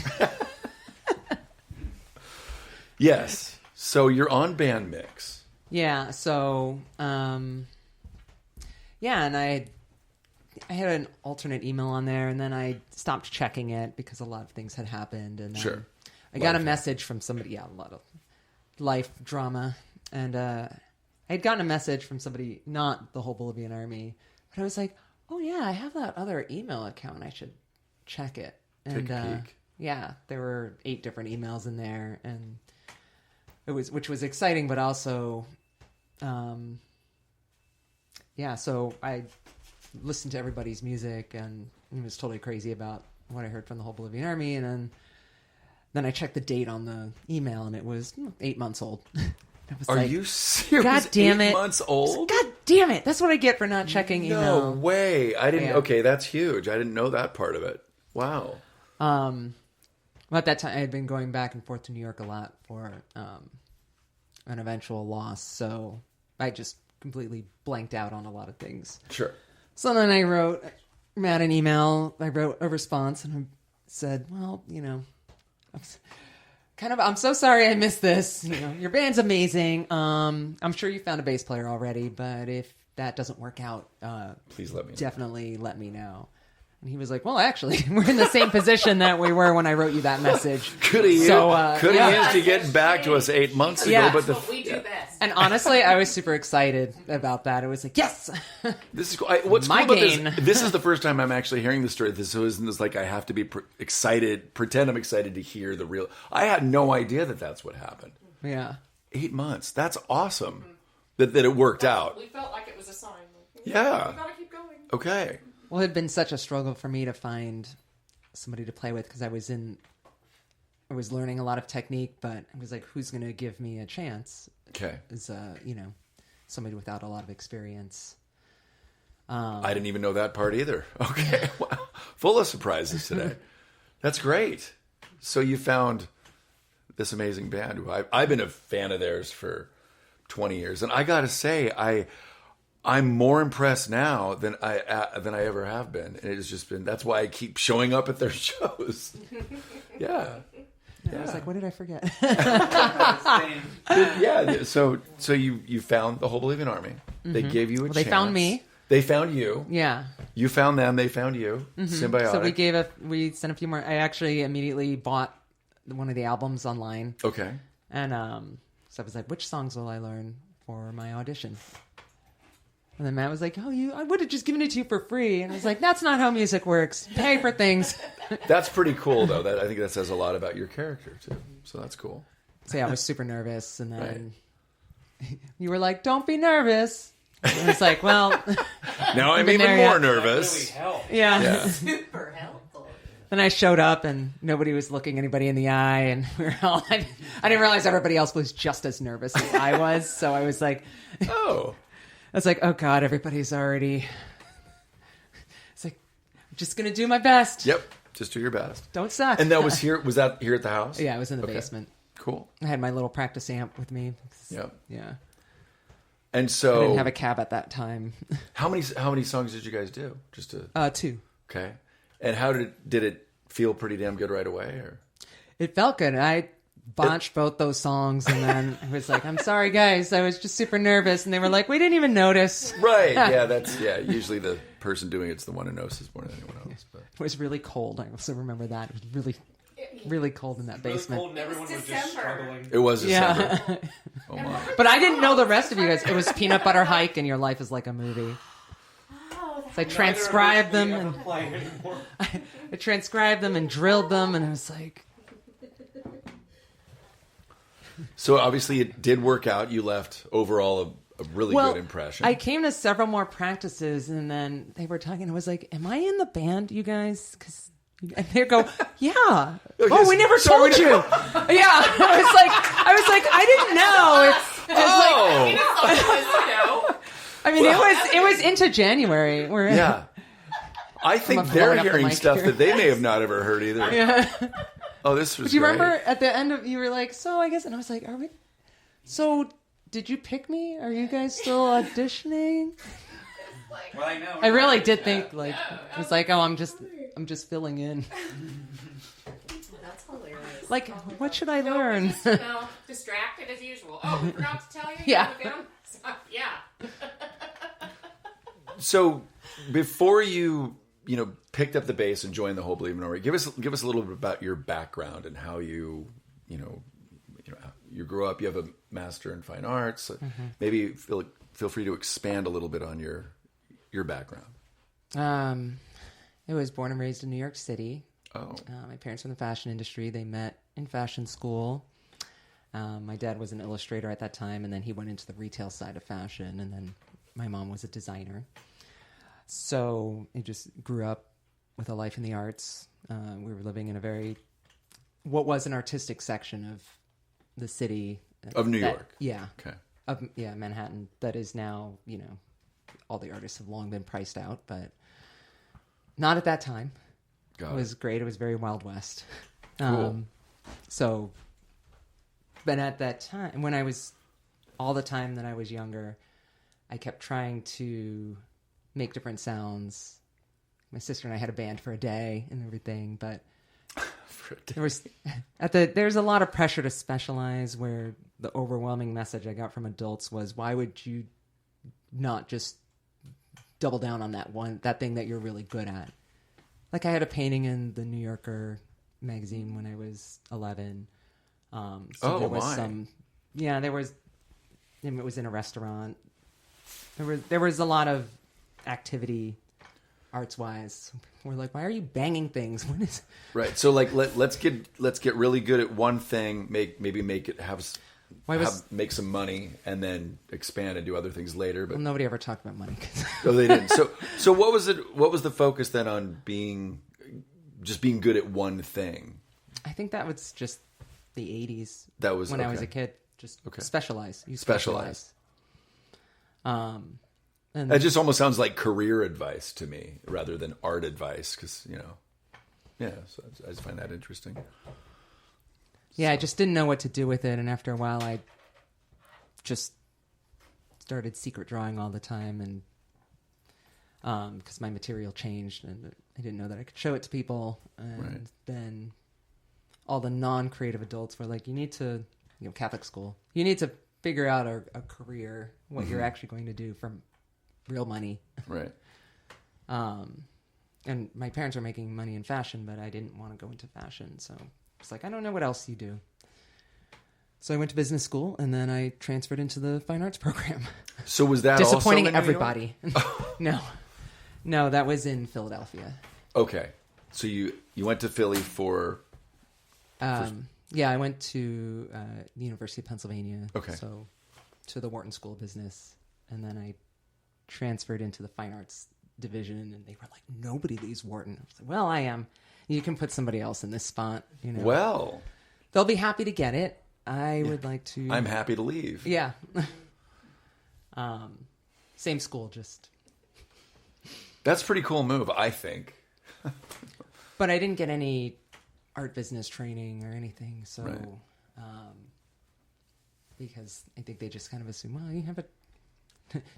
A: Yes. So you're on Bandmix.
F: Yeah. So, and I had an alternate email on there, and then I stopped checking it because a lot of things had happened, and
A: Sure.
F: I got a message from somebody. Yeah, a lot of life drama, and I had gotten a message from somebody, not the Whole Bolivian Army, but I was like, oh yeah, I have that other email account. I should check it. And
A: Take a peek.
F: yeah, there were 8 different emails in there, and which was exciting, but also, so I listened to everybody's music and was totally crazy about what I heard from the Whole Bolivian Army, and then I checked the date on the email, and it was 8 months old. I was
A: Are
F: like,
A: you serious?
F: God damn
A: 8
F: it.
A: months old?
F: God damn it. That's what I get for not checking
A: No
F: email.
A: way. I didn't.
F: Yeah.
A: Okay, that's huge. I didn't know that part of it. Wow.
F: Well, at that time, I had been going back and forth to New York a lot for an eventual loss, so I just completely blanked out on a lot of things.
A: Sure.
F: So then I wrote Matt an email. I wrote a response, and I said, well, I'm so sorry I missed this. Your band's amazing. I'm sure you found a bass player already, but if that doesn't work out,
A: Please let me know.
F: definitely let me know. And he was like, well, actually, we're in the same position that we were when I wrote you that message.
A: Could have used to get back to us 8 months ago,
F: Yeah.
A: but
E: We do best.
F: And honestly, I was super excited about that. It was like, yes!
A: this is cool. What's
F: My
A: cool about
F: gain.
A: this? This is the first time I'm actually hearing the story. This isn't this like I have to be excited, pretend I'm excited to hear the real. I had no idea that that's what happened.
F: Yeah.
A: 8 months. That's awesome. That it worked out.
E: We felt like it was a sign.
A: Yeah.
E: Gotta keep going.
A: Okay.
F: Well, it had been such a struggle for me to find somebody to play with because I was learning a lot of technique, but I was like, who's going to give me a chance?
A: Okay.
F: Is somebody without a lot of experience.
A: I didn't even know that part either. Okay. Wow. Full of surprises today. That's great. So you found this amazing band who I've been a fan of theirs for 20 years. And I got to say, I'm more impressed now than I ever have been. And it's just been, that's why I keep showing up at their shows. Yeah.
F: I was like, what did I forget?
A: Yeah. So you found the Whole Bolivian Army. They gave you a chance.
F: They found me.
A: They found you.
F: Yeah.
A: You found them. They found you. Symbiotic.
F: So we sent a few more. I actually immediately bought one of the albums online.
A: Okay.
F: And so I was like, which songs will I learn for my audition? And then Matt was like, I would have just given it to you for free. And I was like, that's not how music works. Pay for things.
A: That's pretty cool, though. I think that says a lot about your character, too. So that's cool.
F: So yeah, I was super nervous. And then you were like, don't be nervous. And I was like, well.
A: Now I'm
F: been
A: even
F: there
A: more
F: yet.
A: nervous.
F: Yeah.
E: Super helpful.
F: Then I showed up and nobody was looking anybody in the eye. And we were all, I didn't realize everybody else was just as nervous as I was. So I was like,
A: Oh.
F: I was like, oh God, everybody's already. It's like, I'm just going to do my best.
A: Yep. Just do your best.
F: Don't suck.
A: And that was here. Was that here at the house?
F: Yeah, I was in the
A: Okay.
F: basement.
A: Cool.
F: I had my little practice amp with me.
A: Yep.
F: Yeah.
A: And
F: I
A: so,
F: didn't have a cab at that time.
A: how many songs did you guys do? Just to
F: 2.
A: okay. And how did it feel? Pretty damn good right away, or
F: It felt good. I botched both those songs, and then I was like, I'm sorry, guys. I was just super nervous. And they were like, we didn't even notice.
A: right? Yeah, usually the person doing it's the one who notices more than anyone else. But
F: It was really cold. I also remember that. It was really, really cold in that basement.
B: Cold and everyone was just
E: December.
B: struggling.
A: it was December.
F: Yeah.
A: Oh my.
F: But I didn't know the rest of you guys. It was Peanut Butter Hike, and your life is like a movie.
E: Oh,
F: So I transcribed them, and
B: Play anymore.
F: I transcribed them and drilled them, and I was like,
A: So obviously it did work out. You left overall a really good impression.
F: I came to several more practices, and then they were talking. I was like, "Am I in the band, you guys?" And they go, "Yeah." Oh, we never told you. Yeah, I was like, I didn't know. I mean, it was into January.
A: Yeah. I think
F: I'm
A: they're
F: blowing up the
A: hearing
F: mic
A: stuff
F: here.
A: that they may have not ever heard either.
F: Yeah.
A: Oh, this was
F: Do you
A: great.
F: remember at the end of you were like, so I guess, and I was like, are we? So did you pick me? Are you guys still auditioning?
B: Well, I know.
F: I really did think like it was like, oh, I'm just filling in.
E: That's hilarious.
F: Like, what should I learn?
E: No, distracted as usual. Oh, we forgot to tell you.
F: Yeah.
E: Yeah.
A: So before you picked up the bass and joined the Whole Bolivian Army, give us a little bit about your background and how you grew up. You have a master in fine arts. Maybe feel free to expand a little bit on your background.
F: I was born and raised in New York City.
A: Oh,
F: My parents were in the fashion industry. They met in fashion school. My dad was an illustrator at that time, and then he went into the retail side of fashion, and then my mom was a designer. So I just grew up with a life in the arts. We were living in what was an artistic section of the city.
A: of New York.
F: Yeah.
A: Okay.
F: Of Manhattan. That is now, all the artists have long been priced out, but not at that time.
A: Got
F: It was great. It was very Wild West.
A: Cool.
F: But at that time, all the time that I was younger, I kept trying to make different sounds. My sister and I had a band for a day and everything, but there's a lot of pressure to specialize, where the overwhelming message I got from adults was, why would you not just double down on that thing that you're really good at? Like, I had a painting in the New Yorker magazine when I was 11. There was it was in a restaurant. There was a lot of activity arts wise. We're like, why are you banging things? What is
A: Right. So like let's get really good at one thing. Maybe make it have make some money and then expand and do other things later. But
F: Well, nobody ever talked about money.
A: no, they didn't. So what was it? What was the focus then on being good at one thing?
F: I think that was just the 80s.
A: That was
F: when I
A: okay.
F: was a kid. Just
A: Okay.
F: specialize. You
A: Specialize.
F: And
A: That just almost sounds like career advice to me rather than art advice, because yeah. So I just find that interesting.
F: yeah, I just didn't know what to do with it, and after a while, I just started secret drawing all the time, and because my material changed, and I didn't know that I could show it to people, and
A: Right.
F: then all the non-creative adults were like, "You need to, Catholic school, you need to figure out a career, what you're actually going to do for real money."
A: Right.
F: And my parents were making money in fashion, but I didn't want to go into fashion. So it's like, I don't know what else you do. So I went to business school, and then I transferred into the fine arts program.
A: So was that
F: Disappointing
A: also in New York?
F: everybody. No, that was in Philadelphia.
A: Okay. So you went to Philly for
F: Yeah, I went to the University of Pennsylvania.
A: Okay.
F: So to the Wharton School of Business, and then I transferred into the fine arts division, and they were like, "Nobody leaves Wharton." I was like, "Well, I am. You can put somebody else in this spot.
A: well.
F: They'll be happy to get it. I would like to.
A: I'm happy to leave.
F: Yeah. Same school, just.
A: That's a pretty cool move, I think.
F: But I didn't get any art business training or anything, so
A: Right.
F: because I think they just kind of assume, well, you have a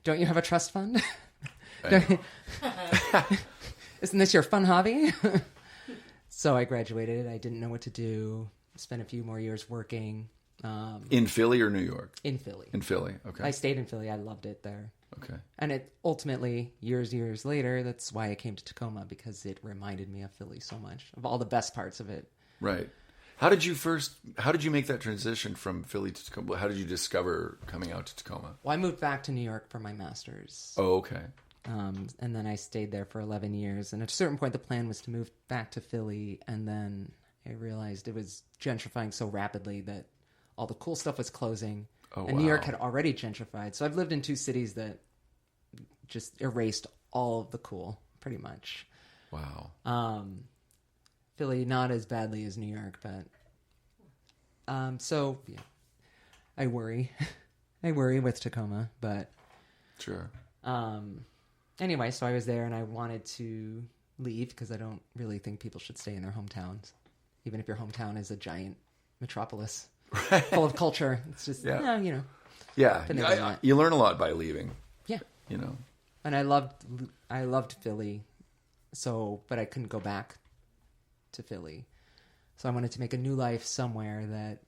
F: don't you have a trust fund?
A: Right.
F: Isn't this your fun hobby? So I graduated. I didn't know what to do. Spent a few more years working
A: In Philly or New York?
F: in Philly.
A: In Philly. Okay.
F: I stayed in Philly. I loved it there.
A: Okay.
F: And it ultimately, years later, that's why I came to Tacoma, because it reminded me of Philly so much, of all the best parts of it.
A: Right. How did you make that transition from Philly to Tacoma? How did you discover coming out to Tacoma?
F: Well, I moved back to New York for my master's.
A: Oh, okay.
F: And then I stayed there for 11 years. And at a certain point, the plan was to move back to Philly. And then I realized it was gentrifying so rapidly that all the cool stuff was closing.
A: Oh,
F: and New York
A: wow.
F: had already gentrified. So I've lived in two cities that just erased all of the cool, pretty much.
A: Wow.
F: Philly, not as badly as New York, but... So, yeah. I worry. I worry with Tacoma, but...
A: Sure.
F: Anyway, so I was there, and I wanted to leave because I don't really think people should stay in their hometowns, even if your hometown is a giant metropolis full of culture. It's just,
A: Yeah.
F: Yeah.
A: Yeah. You learn a lot by leaving,
F: Yeah. And I loved Philly, but I couldn't go back to Philly. So I wanted to make a new life somewhere that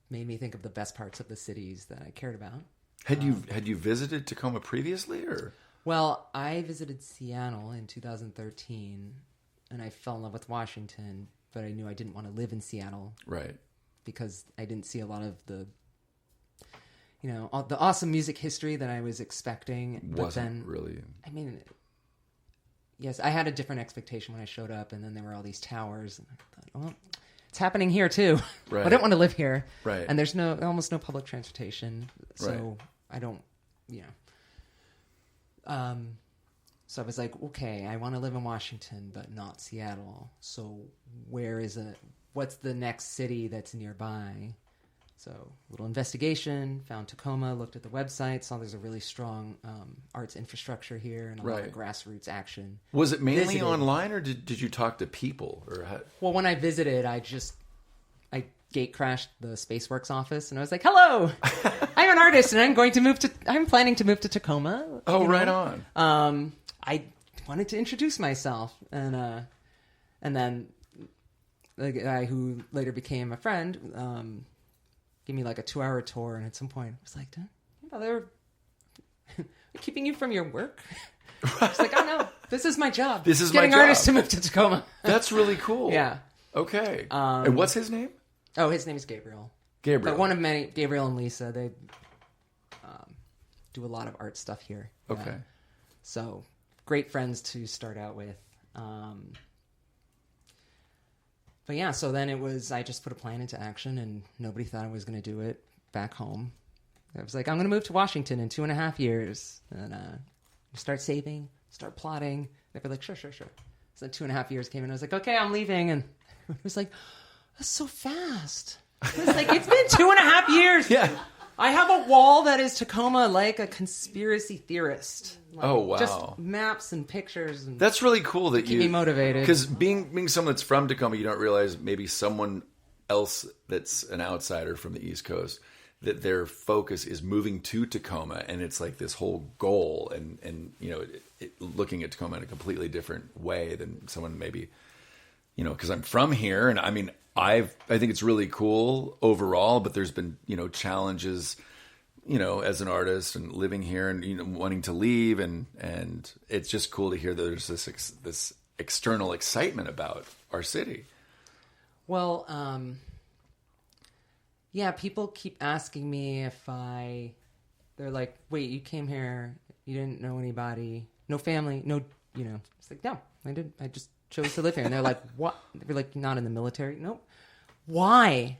F: made me think of the best parts of the cities that I cared about.
A: Had you visited Tacoma previously, or?
F: Well, I visited Seattle in 2013, and I fell in love with Washington, but I knew I didn't want to live in Seattle.
A: Right.
F: Because I didn't see a lot of the awesome music history that I was expecting. But then,
A: really.
F: I mean, yes, I had a different expectation when I showed up, and then there were all these towers, and I thought, well, it's happening here too.
A: Right.
F: I don't want to live here.
A: Right.
F: And there's almost no public transportation, so
A: Right.
F: I don't, So I was like, okay, I want to live in Washington, but not Seattle. So what's the next city that's nearby? So a little investigation, found Tacoma, looked at the website, saw there's a really strong arts infrastructure here and a lot of
A: Right.
F: grassroots action.
A: Was it mainly
F: Visited.
A: online, or did you talk to people, or how?
F: Well, when I visited, I gate crashed the Spaceworks office, and I was like, "Hello, I'm an artist, and I'm planning to move to Tacoma."
A: Oh,
F: you know?
A: right on.
F: I wanted to introduce myself, and then the guy who later became a friend gave me like a 2-hour tour, and at some point I was like, "They're keeping you from your work?" I was like, "Oh no, this is my job.
A: This is
F: getting
A: my job."
F: artists to move to Tacoma."
A: That's really cool.
F: Yeah.
A: Okay. And what's his name?
F: Oh, his name is Gabriel.
A: Gabriel.
F: But one of many, Gabriel and Lisa, they do a lot of art stuff here.
A: Okay.
F: So great friends to start out with. But yeah, so then I just put a plan into action, and nobody thought I was going to do it. back home. I was like, I'm going to move to Washington in 2.5 years. And start saving, start plotting. They'd be like, sure. So then 2.5 years came and I was like, okay, I'm leaving. And it was like, that's so fast. It was like, it's been 2.5 years.
A: Yeah.
F: I have a wall that is Tacoma like a conspiracy theorist. Like,
A: Oh, wow.
F: Just maps and pictures. And
A: That's really cool that
F: keep me motivated.
A: Because being someone that's from Tacoma, you don't realize maybe someone else that's an outsider from the East Coast, that their focus is moving to Tacoma, and it's like this whole goal, and you know, looking at Tacoma in a completely different way than someone maybe, you know, because I'm from here, and I mean, I think it's really cool overall, but there's been, you know, challenges, you know, as an artist and living here and, you know, wanting to leave, and it's just cool to hear that there's this external excitement about our city.
F: Well, yeah, people keep asking me if they're like, wait, you came here, you didn't know anybody, no family, no, you know. It's like, no, I didn't. I just chose to live here. And they're like, what? They're like, not in the military? Nope. Why?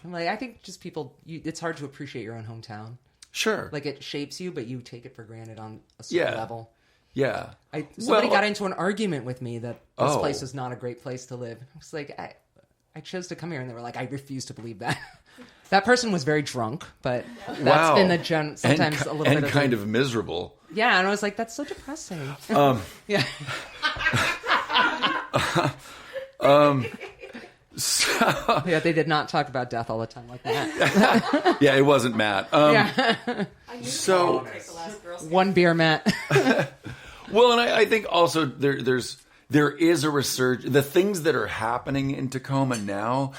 F: I'm like, I think just people, it's hard to appreciate your own hometown.
A: Sure.
F: Like, it shapes you, but you take it for granted on a certain level.
A: Yeah.
F: Somebody got into an argument with me that this place was not a great place to live. I was like, I chose to come here, and they were like, I refuse to believe that. That person was very drunk, but that's been the sometimes a little bit of
A: kind of miserable.
F: Yeah, and I was like, that's so depressing. Yeah.
A: So,
F: yeah, they did not talk about death all the time like that.
A: yeah, it wasn't Matt.
F: Yeah.
A: So
F: one beer, Matt.
A: Well, and I think also there is a resurgence. The things that are happening in Tacoma now,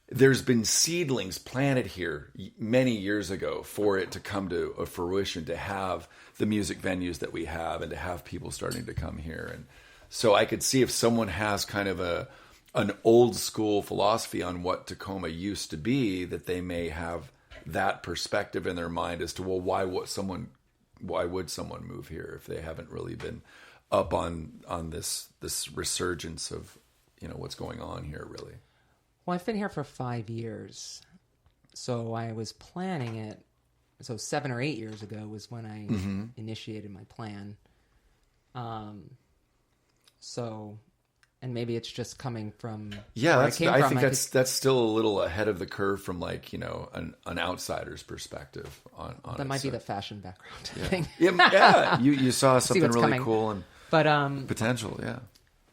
A: there's been seedlings planted here many years ago for it to come to a fruition, to have the music venues that we have and to have people starting to come here. And so I could see if someone has kind of an old school philosophy on what Tacoma used to be, that they may have that perspective in their mind as to, well, why would someone move here if they haven't really been up on this resurgence of, you know, what's going on here, really.
F: Well, I've been here for 5 years, so I was planning it. So 7 or 8 years ago was when I initiated my plan. So, and maybe it's just coming from where I came from.
A: I think that's still a little ahead of the curve from, like, you know, an outsider's perspective on
F: that might be the fashion background thing.
A: Yeah. You saw something really
F: coming.
A: cool and potential, yeah.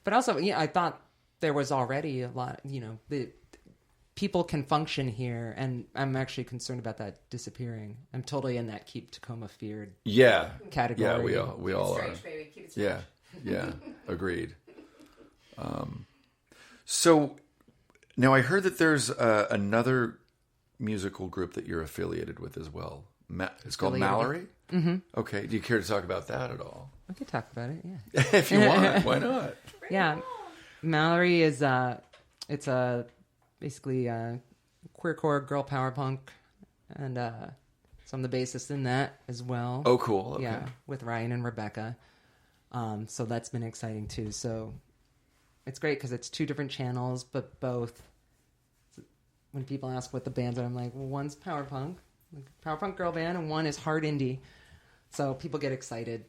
F: But also, yeah, I thought there was already a lot. You know, the people can function here, and I'm actually concerned about that disappearing. I'm totally in that keep Tacoma feared category.
A: Yeah, we all are.
E: Strange, baby. Keep it strange.
A: Yeah, agreed. So now I heard that there's another musical group that you're affiliated with as well. It's called Mallory. Mm-hmm. Okay, do you care to talk about that at all?
F: We could talk about it. Yeah,
A: if you want. Why not?
F: Yeah, Mallory is it's basically queercore girl power punk, and so I'm the bassist in that as well.
A: Oh, cool. Okay.
F: Yeah, with Ryan and Rebecca. So that's been exciting too. So it's great because it's 2 different channels, but both. When people ask what the bands are, I'm like, well, one's power punk girl band, and one is hard indie. So people get excited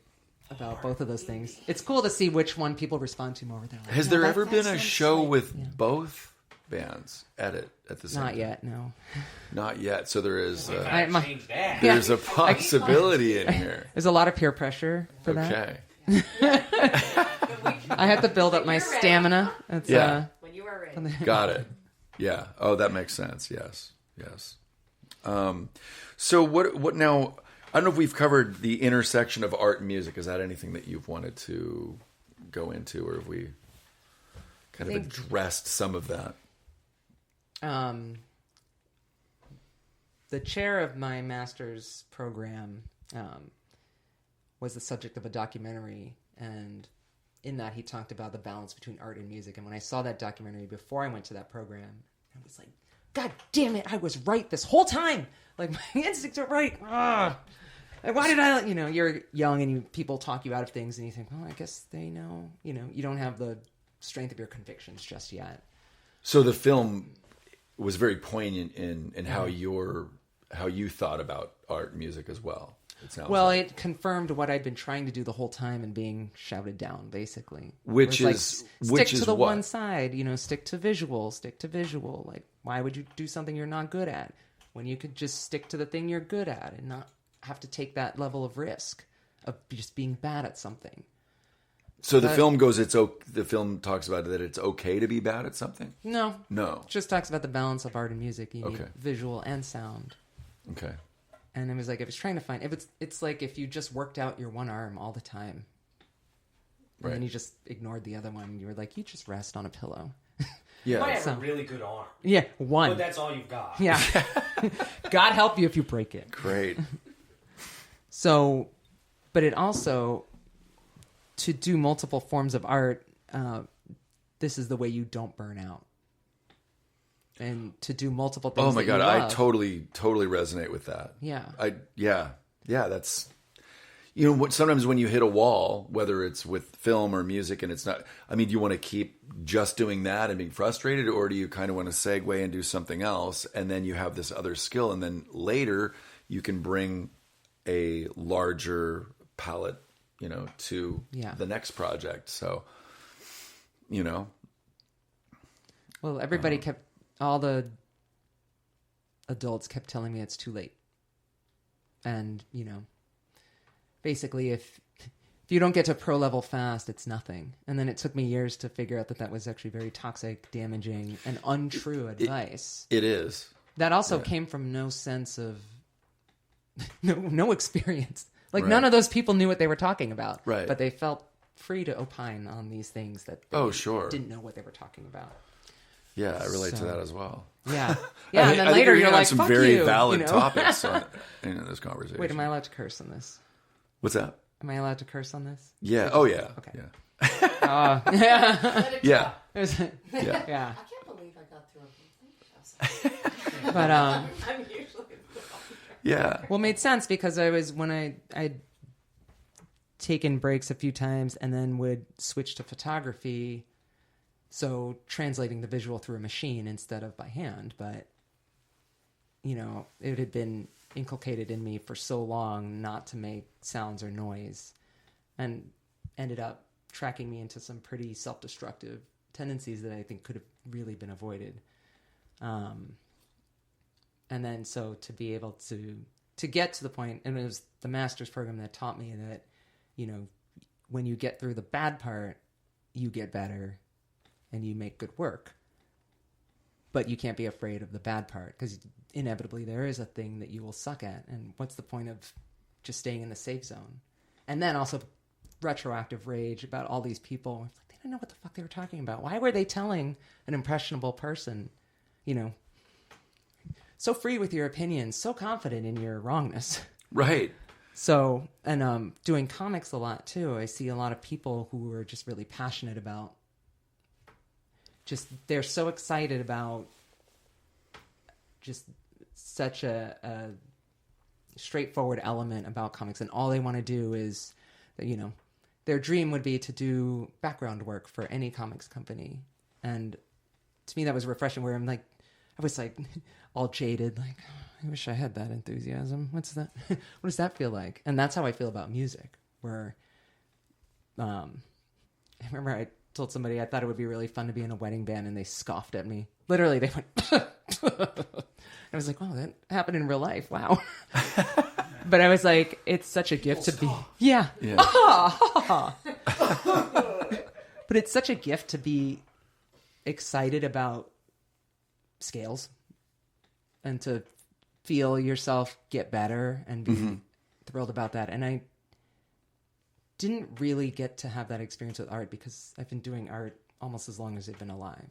F: about both of those things. It's cool to see which one people respond to more. Like,
A: Has there ever been a show with both bands at the same time?
F: Not yet, no.
A: Not yet. So there is
G: Change that.
A: there's a possibility in here.
F: There's a lot of peer pressure for that.
A: Okay.
F: I have to build up my stamina. It's,
E: When you are ready.
A: Got it. Yeah. Oh, that makes sense. Yes. So what now? I don't know if we've covered the intersection of art and music. Is that anything that you've wanted to go into, or have we kind of addressed some of that?
F: The chair of my master's program was the subject of a documentary, and in that he talked about the balance between art and music. And when I saw that documentary before I went to that program, I was like, God damn it, I was right this whole time. Like, my instincts are right. Why did I, you know, you're young and people talk you out of things and you think, well, I guess they know, you know, you don't have the strength of your convictions just yet.
A: So the film was very poignant in how your how you thought about art and music as well. It sounds
F: Well,
A: like.
F: it confirmed what I'd been trying to do the whole time and being shouted down, basically.
A: Which
F: It was
A: is-
F: stick
A: which
F: to
A: is
F: the
A: what?
F: one side, stick to visual. Like, why would you do something you're not good at when you could just stick to the thing you're good at and not have to take that level of risk of just being bad at something?
A: So the film the film talks about that it's okay to be bad at something?
F: No,
A: No.
F: it just talks about the balance of art and music. You need
A: Okay.
F: visual and sound.
A: Okay.
F: And it was like, I was trying to find, it's like if you just worked out your one arm all the time. And
A: Right.
F: then you just ignored the other one. You were like, you just rest on a pillow.
E: You
A: Yeah.
E: might have a really good arm,
F: Yeah, one.
E: but that's all you've got.
F: Yeah. God help you if you break it.
A: Great.
F: So, but it also, to do multiple forms of art, this is the way you don't burn out. And to do multiple things.
A: Oh my
F: that
A: God,
F: you
A: I
F: love.
A: totally resonate with that.
F: Yeah.
A: Yeah, that's sometimes when you hit a wall, whether it's with film or music, and it's not. I mean, do you want to keep just doing that and being frustrated, or do you kind of want to segue and do something else, and then you have this other skill, and then later you can bring a larger palette, to the next project. So,
F: Well, everybody all the adults kept telling me it's too late. And, basically if you don't get to pro level fast, it's nothing. And then it took me years to figure out that was actually very toxic, damaging, and untrue advice.
A: it is.
F: That also came from no sense of, no experience. Like
A: Right.
F: none of those people knew what they were talking about.
A: Right.
F: But they felt free to opine on these things that they didn't know what they were talking about.
A: Yeah, I relate to
F: So-
A: that as well.
F: Yeah.
A: I
F: Yeah,
A: think-
F: and then
A: I think
F: later
A: hitting
F: you're
A: on
F: like,
A: some
F: fuck
A: very
F: you,
A: valid topics in this conversation.
F: Wait, am I allowed to curse on this?
A: What's that?
F: Am I allowed to curse on this?
A: Yeah. Oh yeah.
F: Okay.
A: Yeah. Yeah.
F: It was-
A: Yeah.
F: yeah.
G: I can't believe I got through a
F: But
G: I'm usually
A: Yeah.
F: well, it made sense because I'd taken breaks a few times and then would switch to photography, so translating the visual through a machine instead of by hand. But it had been inculcated in me for so long not to make sounds or noise, and ended up tracking me into some pretty self-destructive tendencies that I think could have really been avoided. And then so to be able to get to the point, and it was the master's program that taught me that, when you get through the bad part, you get better and you make good work. But you can't be afraid of the bad part, because inevitably there is a thing that you will suck at. And what's the point of just staying in the safe zone? And then also retroactive rage about all these people. It's like, they didn't know what the fuck they were talking about. Why were they telling an impressionable person, so free with your opinions, so confident in your wrongness?
A: Right.
F: So, and doing comics a lot too, I see a lot of people who are just really passionate about, they're so excited about just such a straightforward element about comics, and all they want to do is, their dream would be to do background work for any comics company. And to me that was refreshing, where I was like all jaded, like, I wish I had that enthusiasm. What's that? What does that feel like? And that's how I feel about music, where I remember I told somebody I thought it would be really fun to be in a wedding band, and they scoffed at me. Literally, they went, I was like, wow, that happened in real life. Wow. But I was like, it's such a gift to be. Yeah. But it's such a gift to be excited about scales and to feel yourself get better and be thrilled about that. And I didn't really get to have that experience with art because I've been doing art almost as long as I've been alive.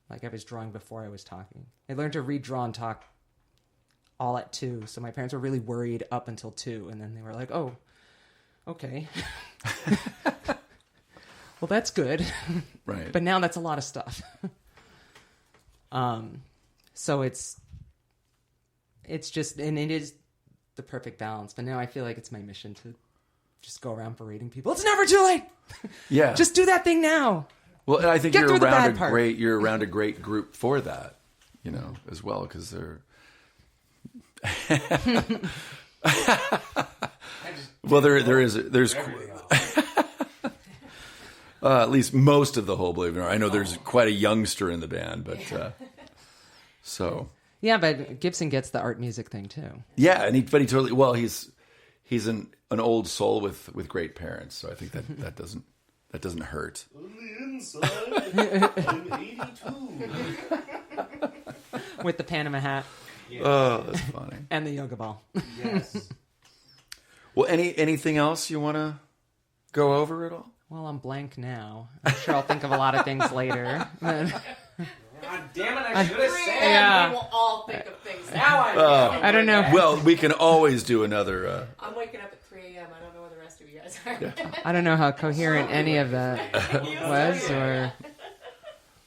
F: Like, I was drawing before I was talking. I learned to read, draw, and talk all at 2. So my parents were really worried up until 2. And then they were like, oh, okay. Well, that's good.
A: Right.
F: But now that's a lot of stuff. So it's just, and it is the perfect balance. But now I feel like it's my mission to just go around berating people. It's never too late.
A: Yeah.
F: Just do that thing now.
A: Well, and I think
F: Get
A: you're
F: through the
A: around
F: bad part.
A: you're around a great group for that, as well, because they're Well, there's at least most of the Whole Bolivian Army. I know there's quite a youngster in the band, but so
F: Yeah, but Gibson gets the art music thing too.
A: yeah, and he totally he's an old soul with great parents, so I think that doesn't hurt.
F: With the Panama hat
A: Oh, that's funny.
F: and the yoga ball.
E: Yes.
A: Well, anything else you want to go over at all?
F: Well, I'm blank now. I'm sure I'll think of a lot of things later.
E: God damn it, I should have said.
F: Yeah.
G: We will all think of things.
E: Now I know.
F: I don't know.
A: Well, we can always do another.
G: I'm waking up at 3 a.m. I don't know where the rest of you guys are.
F: I don't know how coherent any of that was, or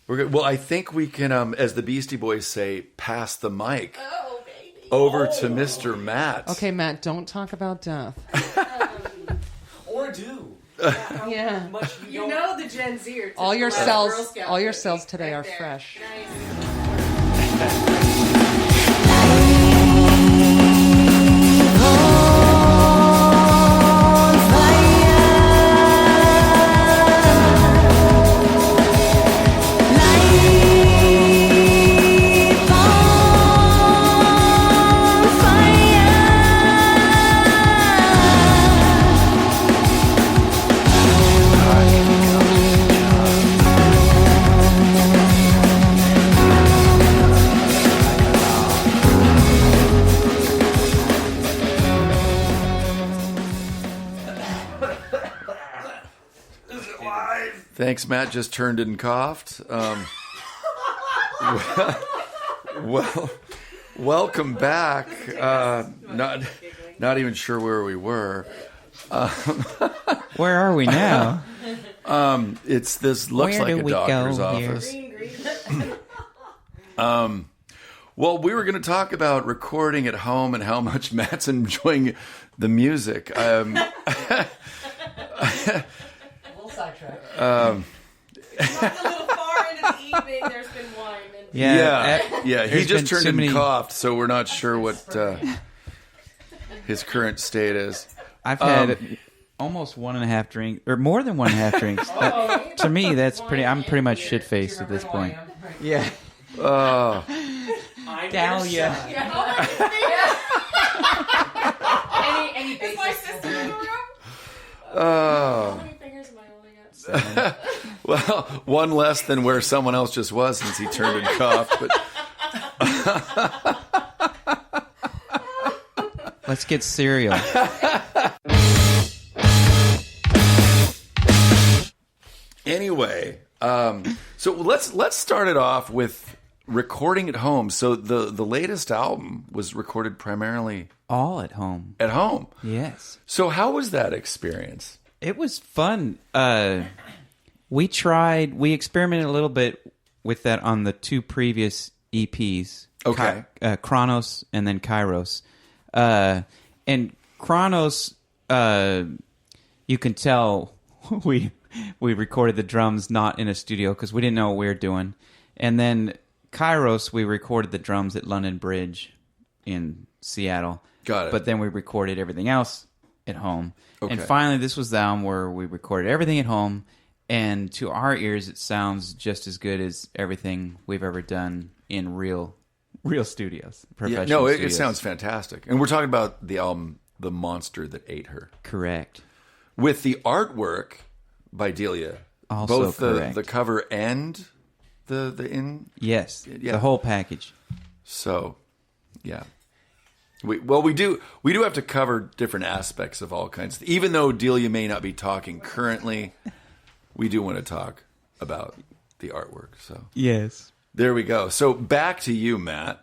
A: We're good. Well, I think we can, as the Beastie Boys say, pass the mic
G: Oh, baby.
A: over to Mr. Matt.
F: okay, Matt, don't talk about death.
E: Or do.
F: Yeah.
E: Much
G: You
E: don't-
G: know the Gen Z are
F: All your
G: typical
F: cells,
G: Girl Scout
F: all your
G: cookie
F: cells today
G: right
F: are
G: there.
F: fresh.
G: Nice.
A: Thanks, Matt. Just turned and coughed. Well, welcome back. Not even sure where we were.
H: Where are we now?
A: It's this looks
H: Where
A: like
H: do
A: a
H: we
A: doctor's
H: go here?
A: office.
G: Green.
A: Well, we were going to talk about recording at home and how much Matt's enjoying the music.
F: A little sidetrack.
G: A little far into the evening, there's been wine. And
A: Yeah. He
H: there's
A: just
H: been
A: turned
H: so
A: and
H: many-
A: coughed, so we're not sure what his current state is.
H: I've had almost 1.5 drinks, or more than 1.5 drinks. To me, that's pretty. I'm pretty much shit faced at this point.
F: Yeah.
A: Oh,
E: I'm
H: Dahlia.
G: Any is my sister in the room?
A: oh.
G: How many fingers am I holding up?
A: Well, one less than where someone else just was since he turned and coughed. But
H: Let's get cereal.
A: anyway, so let's start it off with recording at home. So the latest album was recorded primarily
H: All at home.
A: at home.
H: Yes.
A: So how was that experience?
H: It was fun. We experimented a little bit with that on the 2 previous EPs.
A: Okay.
H: Chronos and then Kairos. And Chronos, you can tell we recorded the drums not in a studio because we didn't know what we were doing. And then Kairos, we recorded the drums at London Bridge in Seattle.
A: Got it.
H: But then we recorded everything else at home. And
A: Okay.
H: finally, this was the album where we recorded everything at home. And to our ears, it sounds just as good as everything we've ever done in real studios.
A: Yeah,
H: Professional
A: no, it
H: studios.
A: sounds fantastic. And we're talking about the album The Monster That Ate Her,
H: correct.
A: with the artwork by Delia.
H: Also
A: both
H: correct.
A: the cover and the in.
H: Yes,
A: Yeah.
H: the whole package.
A: So, yeah. We do have to cover different aspects of all kinds. Even though Delia may not be talking currently, we do want to talk about the artwork. So
H: Yes.
A: there we go. So back to you, Matt.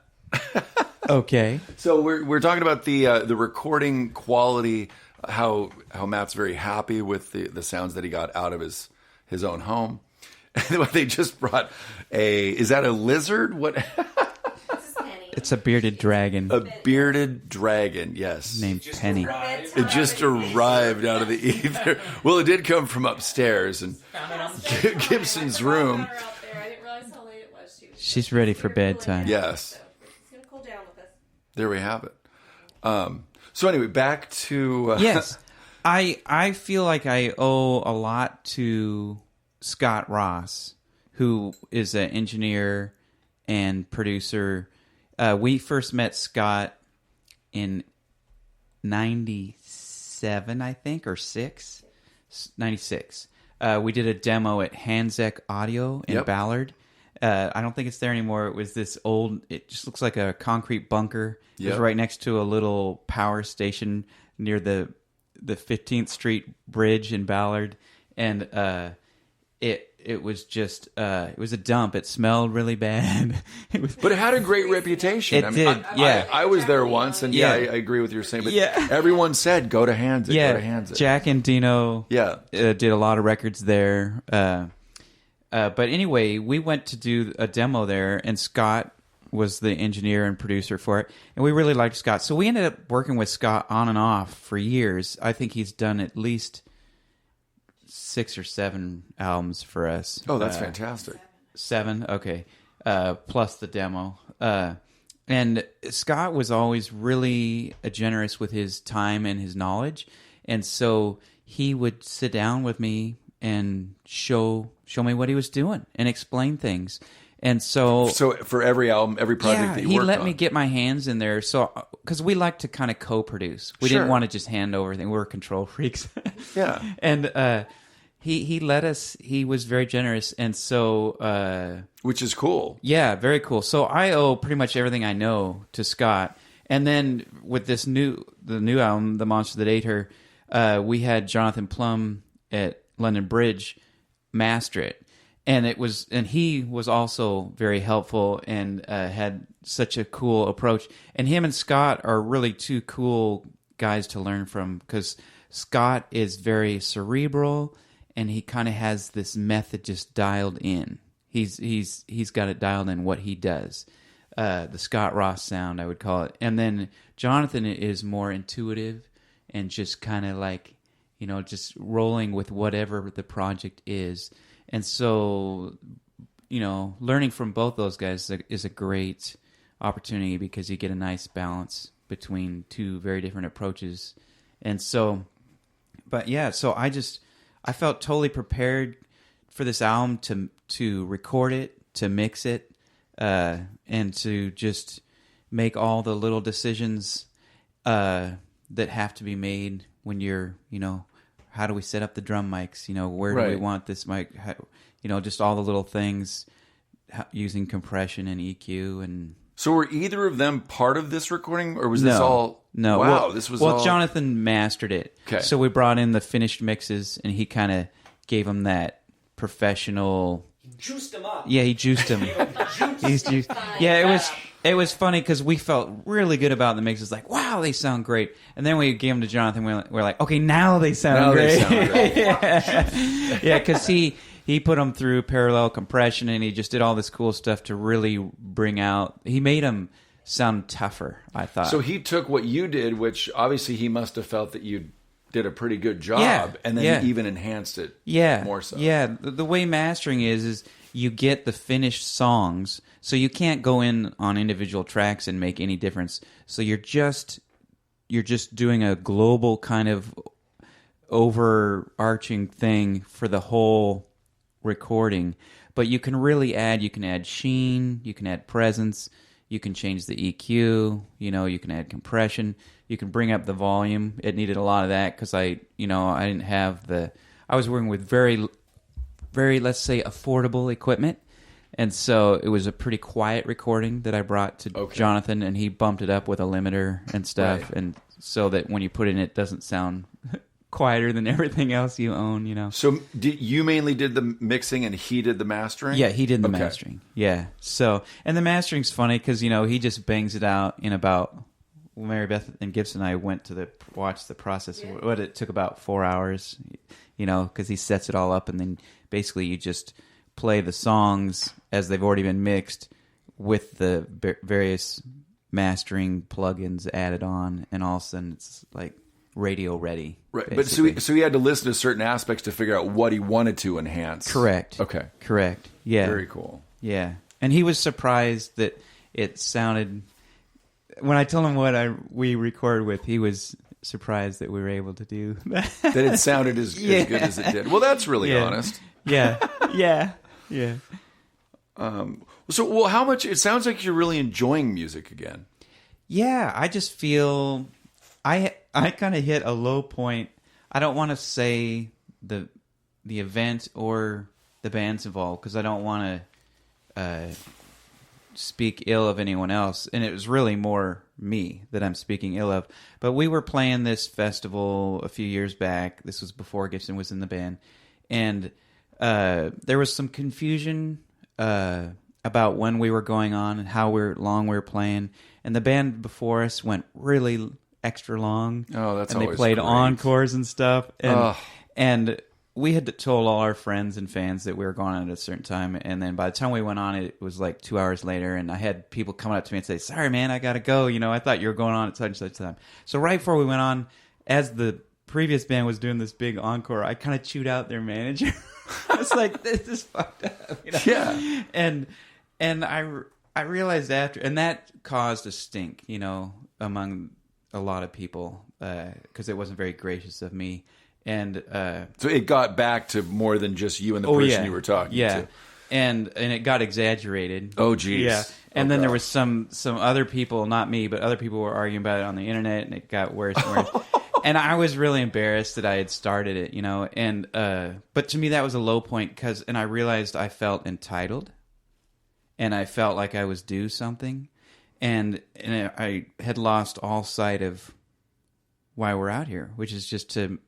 H: Okay.
A: So we're talking about the recording quality, how Matt's very happy with the sounds that he got out of his own home. And they just brought is that a lizard? What?
G: This is Penny.
H: It's a bearded dragon
A: A bearded dragon, yes.
H: named Penny.
A: It just arrived out of the ether. Well, it did come from upstairs and Gibson's room.
G: Got her out there. I didn't realize how late it was.
H: She's ready for bedtime.
A: Yes.
G: It's gonna cool down with us.
A: There we have it. So anyway, back to
H: Yes. I feel like I owe a lot to Scott Ross, who is an engineer and producer. We first met Scott in 97, I think, or 96. We did a demo at Hanzek Audio in
A: Yep.
H: Ballard. I don't think it's there anymore. It was this old, it just looks like a concrete bunker. It was
A: Yep.
H: right next to a little power station near the 15th Street Bridge in Ballard. And it was just, it was a dump. It smelled really bad.
A: But it had a great reputation.
H: It did, yeah.
A: I was there once, and
H: Yeah.
A: I agree with what you're saying. But
H: Yeah.
A: everyone said, go to Hanzek, go to
H: Yeah,
A: Hanzek.
H: Jack and Dino did a lot of records there. But anyway, we went to do a demo there, and Scott was the engineer and producer for it, and we really liked Scott. So we ended up working with Scott on and off for years. I think he's done at least 6 or 7 albums for us.
A: Oh, that's fantastic.
H: 7, okay, plus the demo. And Scott was always really generous with his time and his knowledge, and so he would sit down with me and show me what he was doing and explain things. And so
A: for every album, every project
H: yeah,
A: that you
H: he
A: worked
H: let
A: on.
H: me get my hands in there. So because we like to kind of co-produce, we
A: Sure.
H: didn't want to just hand over everything. We were control freaks.
A: Yeah.
H: And he let us. He was very generous, and so
A: Which is cool.
H: yeah, very cool. So I owe pretty much everything I know to Scott. And then with the new album, The Monster That Ate Her, we had Jonathan Plum at London Bridge master it. And he was also very helpful and had such a cool approach. And him and Scott are really two cool guys to learn from, because Scott is very cerebral and he kind of has this method just dialed in. He's got it dialed in what he does. The Scott Ross sound, I would call it. And then Jonathan is more intuitive and just kind of like, just rolling with whatever the project is. And so, learning from both those guys is a great opportunity, because you get a nice balance between two very different approaches. And so, but yeah, so I felt totally prepared for this album to record it, to mix it, and to just make all the little decisions that have to be made when you're, how do we set up the drum mics? Where do we want this mic? Just all the little things, using compression and EQ. And
A: So were either of them part of this recording, or was this all?
H: No.
A: Wow, this was all.
H: Jonathan mastered it.
A: Okay.
H: So we brought in the finished mixes, and he kind of gave them that professional.
E: Juiced them up.
H: Yeah, he juiced them. He's juiced. Yeah, it was funny because we felt really good about the mixes. Like, wow, they sound great. And then we gave them to Jonathan. We're like, okay, now they sound great. Yeah, because he put them through parallel compression, and he just did all this cool stuff to really bring out. He made them sound tougher, I thought.
A: So he took what you did, which obviously he must have felt that you did a pretty good job,
H: Yeah,
A: and then
H: yeah.
A: he even enhanced it more so.
H: Yeah, the way mastering is you get the finished songs, so you can't go in on individual tracks and make any difference. So you're just doing a global kind of overarching thing for the whole recording. But you can really add sheen, you can add presence, you can change the EQ, you can add compression, you can bring up the volume. It needed a lot of that because I didn't have I was working with very, very, let's say, affordable equipment. And so it was a pretty quiet recording that I brought to Jonathan, and he bumped it up with a limiter and stuff.
A: Right.
H: And so that when you put it in, it doesn't sound quieter than everything else you own,
A: So you mainly did the mixing, and he did the mastering?
H: Yeah, he did the mastering. Yeah. So, and the mastering's funny because, he just bangs it out in about, Mary Beth and Gibson and I went to watch the process. Yeah. What it took about 4 hours, because he sets it all up, and then basically you just play the songs as they've already been mixed with the various mastering plugins added on, and all of a sudden it's like radio ready.
A: Right,
H: basically.
A: but so he had to listen to certain aspects to figure out what he wanted to enhance.
H: Correct.
A: Okay.
H: Correct. Yeah.
A: Very cool.
H: Yeah, and he was surprised that it sounded when I told him what we recorded with, he was surprised that we were able to do that.
A: That it sounded as good as it did. Well, that's really honest.
H: Yeah.
A: So, well, how much? It sounds like you're really enjoying music again.
H: Yeah, I just feel I kind of hit a low point. I don't want to say the event or the bands involved because I don't want to speak ill of anyone else, and it was really more me that I'm speaking ill of. But we were playing this festival a few years back. This was before Gibson was in the band, and there was some confusion about when we were going on and how long we were playing. And the band before us went really extra long.
A: Oh, that's
H: and
A: always
H: they played
A: great.
H: encores and stuff. And we had told all our friends and fans that we were going on at a certain time. And then by the time we went on, it was like 2 hours later. And I had people coming up to me and say, "Sorry, man, I got to go. I thought you were going on at such and such time." So right before we went on, as the previous band was doing this big encore, I kind of chewed out their manager. I was like, "This is fucked up."
A: Yeah.
H: And I realized after, and that caused a stink, among a lot of people, because it wasn't very gracious of me. And
A: so it got back to more than just you and the person you were talking to.
H: And it got exaggerated.
A: Oh, geez.
H: Yeah. And then there was some other people, not me, but other people were arguing about it on the internet, and it got worse and worse. And I was really embarrassed that I had started it, And but to me, that was a low point and I realized I felt entitled, and I felt like I was due something, and I had lost all sight of why we're out here, which is just to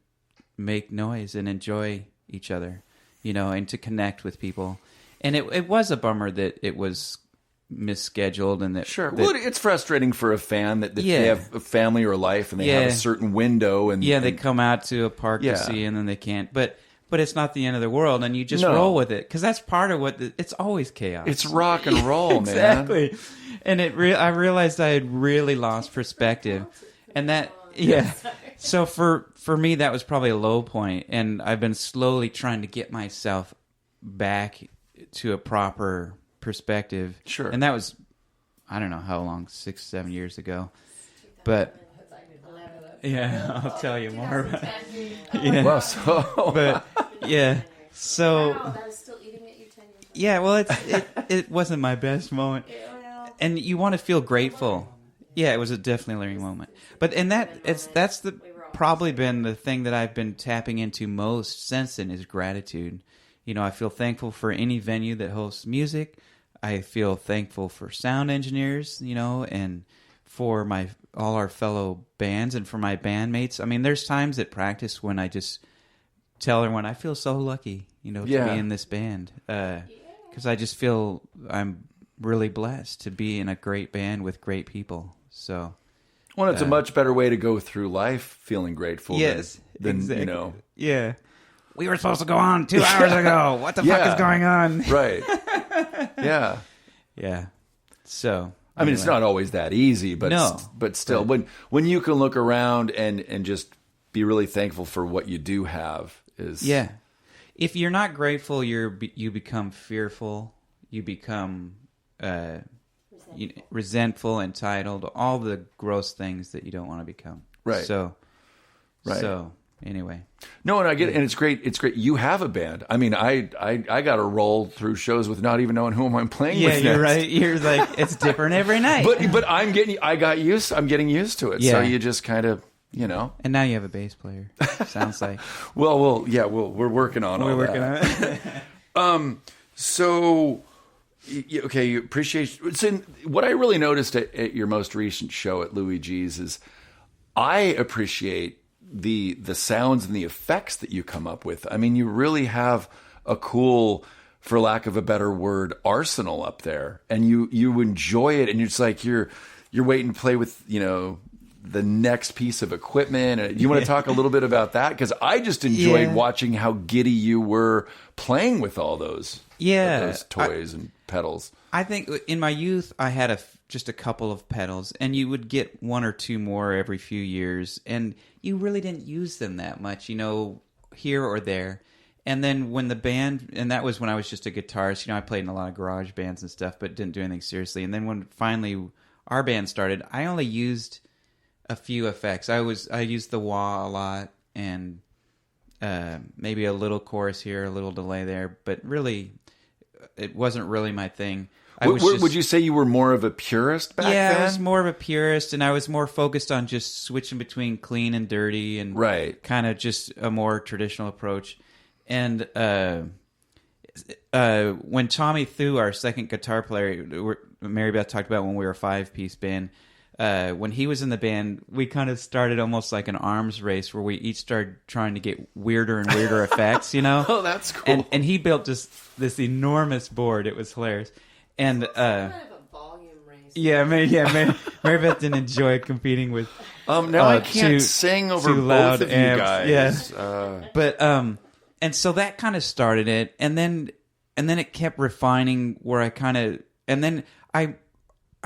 H: make noise and enjoy each other, and to connect with people. And it was a bummer that it was misscheduled and that
A: well, it's frustrating for a fan that they have a family or a life and they have a certain window and
H: they come out to a park to see and then they can't, but it's not the end of the world, and you just roll with it because that's part of what it's always chaos.
A: It's rock and roll,
H: exactly.
A: man.
H: And I realized I had really lost perspective, and that so for me that was probably a low point, and I've been slowly trying to get myself back to a proper perspective.
A: Sure.
H: And that was, I don't know how long, 6-7 years ago, but yeah, I'll tell you more about it.
A: Well, so
H: but so
C: I was still eating at you 10 years ago.
H: yeah, well, it wasn't my best moment, and you want to feel grateful. Yeah, it was definitely a learning moment. But that's probably been the thing that I've been tapping into most since then is gratitude. I feel thankful for any venue that hosts music. I feel thankful for sound engineers, and for all our fellow bands and for my bandmates. I mean, there's times at practice when I just tell everyone I feel so lucky, to be in this band, because I just feel I'm really blessed to be in a great band with great people. So,
A: well, it's a much better way to go through life feeling grateful.
H: Yes,
A: than
H: exactly. Yeah. We were supposed to go on 2 hours ago. What the fuck is going on?
A: Right. Yeah.
H: Yeah. So,
A: I mean, it's not always that easy, but still, when you can look around and just be really thankful for what you do have is
H: If you're not grateful, you become fearful. You become resentful, entitled, all the gross things that you don't want to become.
A: Right.
H: So, anyway.
A: No, and I get it, and it's great. It's great. You have a band. I mean, I got to roll through shows with not even knowing who I'm playing with.
H: Yeah, you're right. You're like, it's different every night.
A: But I'm getting used to it.
H: Yeah.
A: So you just kind of,
H: And now you have a bass player. Sounds like.
A: Well, we're working on all that.
H: We're working on it.
A: So, okay, you appreciate. So what I really noticed at your most recent show at Louis G's is I appreciate the sounds and the effects that you come up with. I mean, you really have a cool, for lack of a better word, arsenal up there, and you enjoy it, and it's like you're waiting to play with the next piece of equipment. You want to talk a little bit about that? Because I just enjoyed watching how giddy you were playing with all those toys and pedals.
H: I think in my youth, I had just a couple of pedals, and you would get one or two more every few years, and you really didn't use them that much, here or there. And then when the band, and that was when I was just a guitarist, I played in a lot of garage bands and stuff, but didn't do anything seriously. And then when finally our band started, I only used a few effects. I used the wah a lot, and maybe a little chorus here, a little delay there, but really, it wasn't really my thing.
A: Would you say you were more of a purist back then?
H: Yeah, I was more of a purist, and I was more focused on just switching between clean and dirty, and kind of just a more traditional approach. And when Tommy Thu, our second guitar player, Mary Beth talked about when we were a 5-piece band, when he was in the band, we kind of started almost like an arms race where we each started trying to get weirder and weirder effects, you know?
A: Oh, that's cool.
H: And he built just this enormous board. It was hilarious. And
G: kind of a volume race.
H: yeah, Mary Beth didn't enjoy competing with
A: now I can't sing over
H: too
A: both
H: loud
A: of you
H: amps.
A: guys.
H: Yeah. But and so that kind of started it, and then it kept refining where I kind of, and then I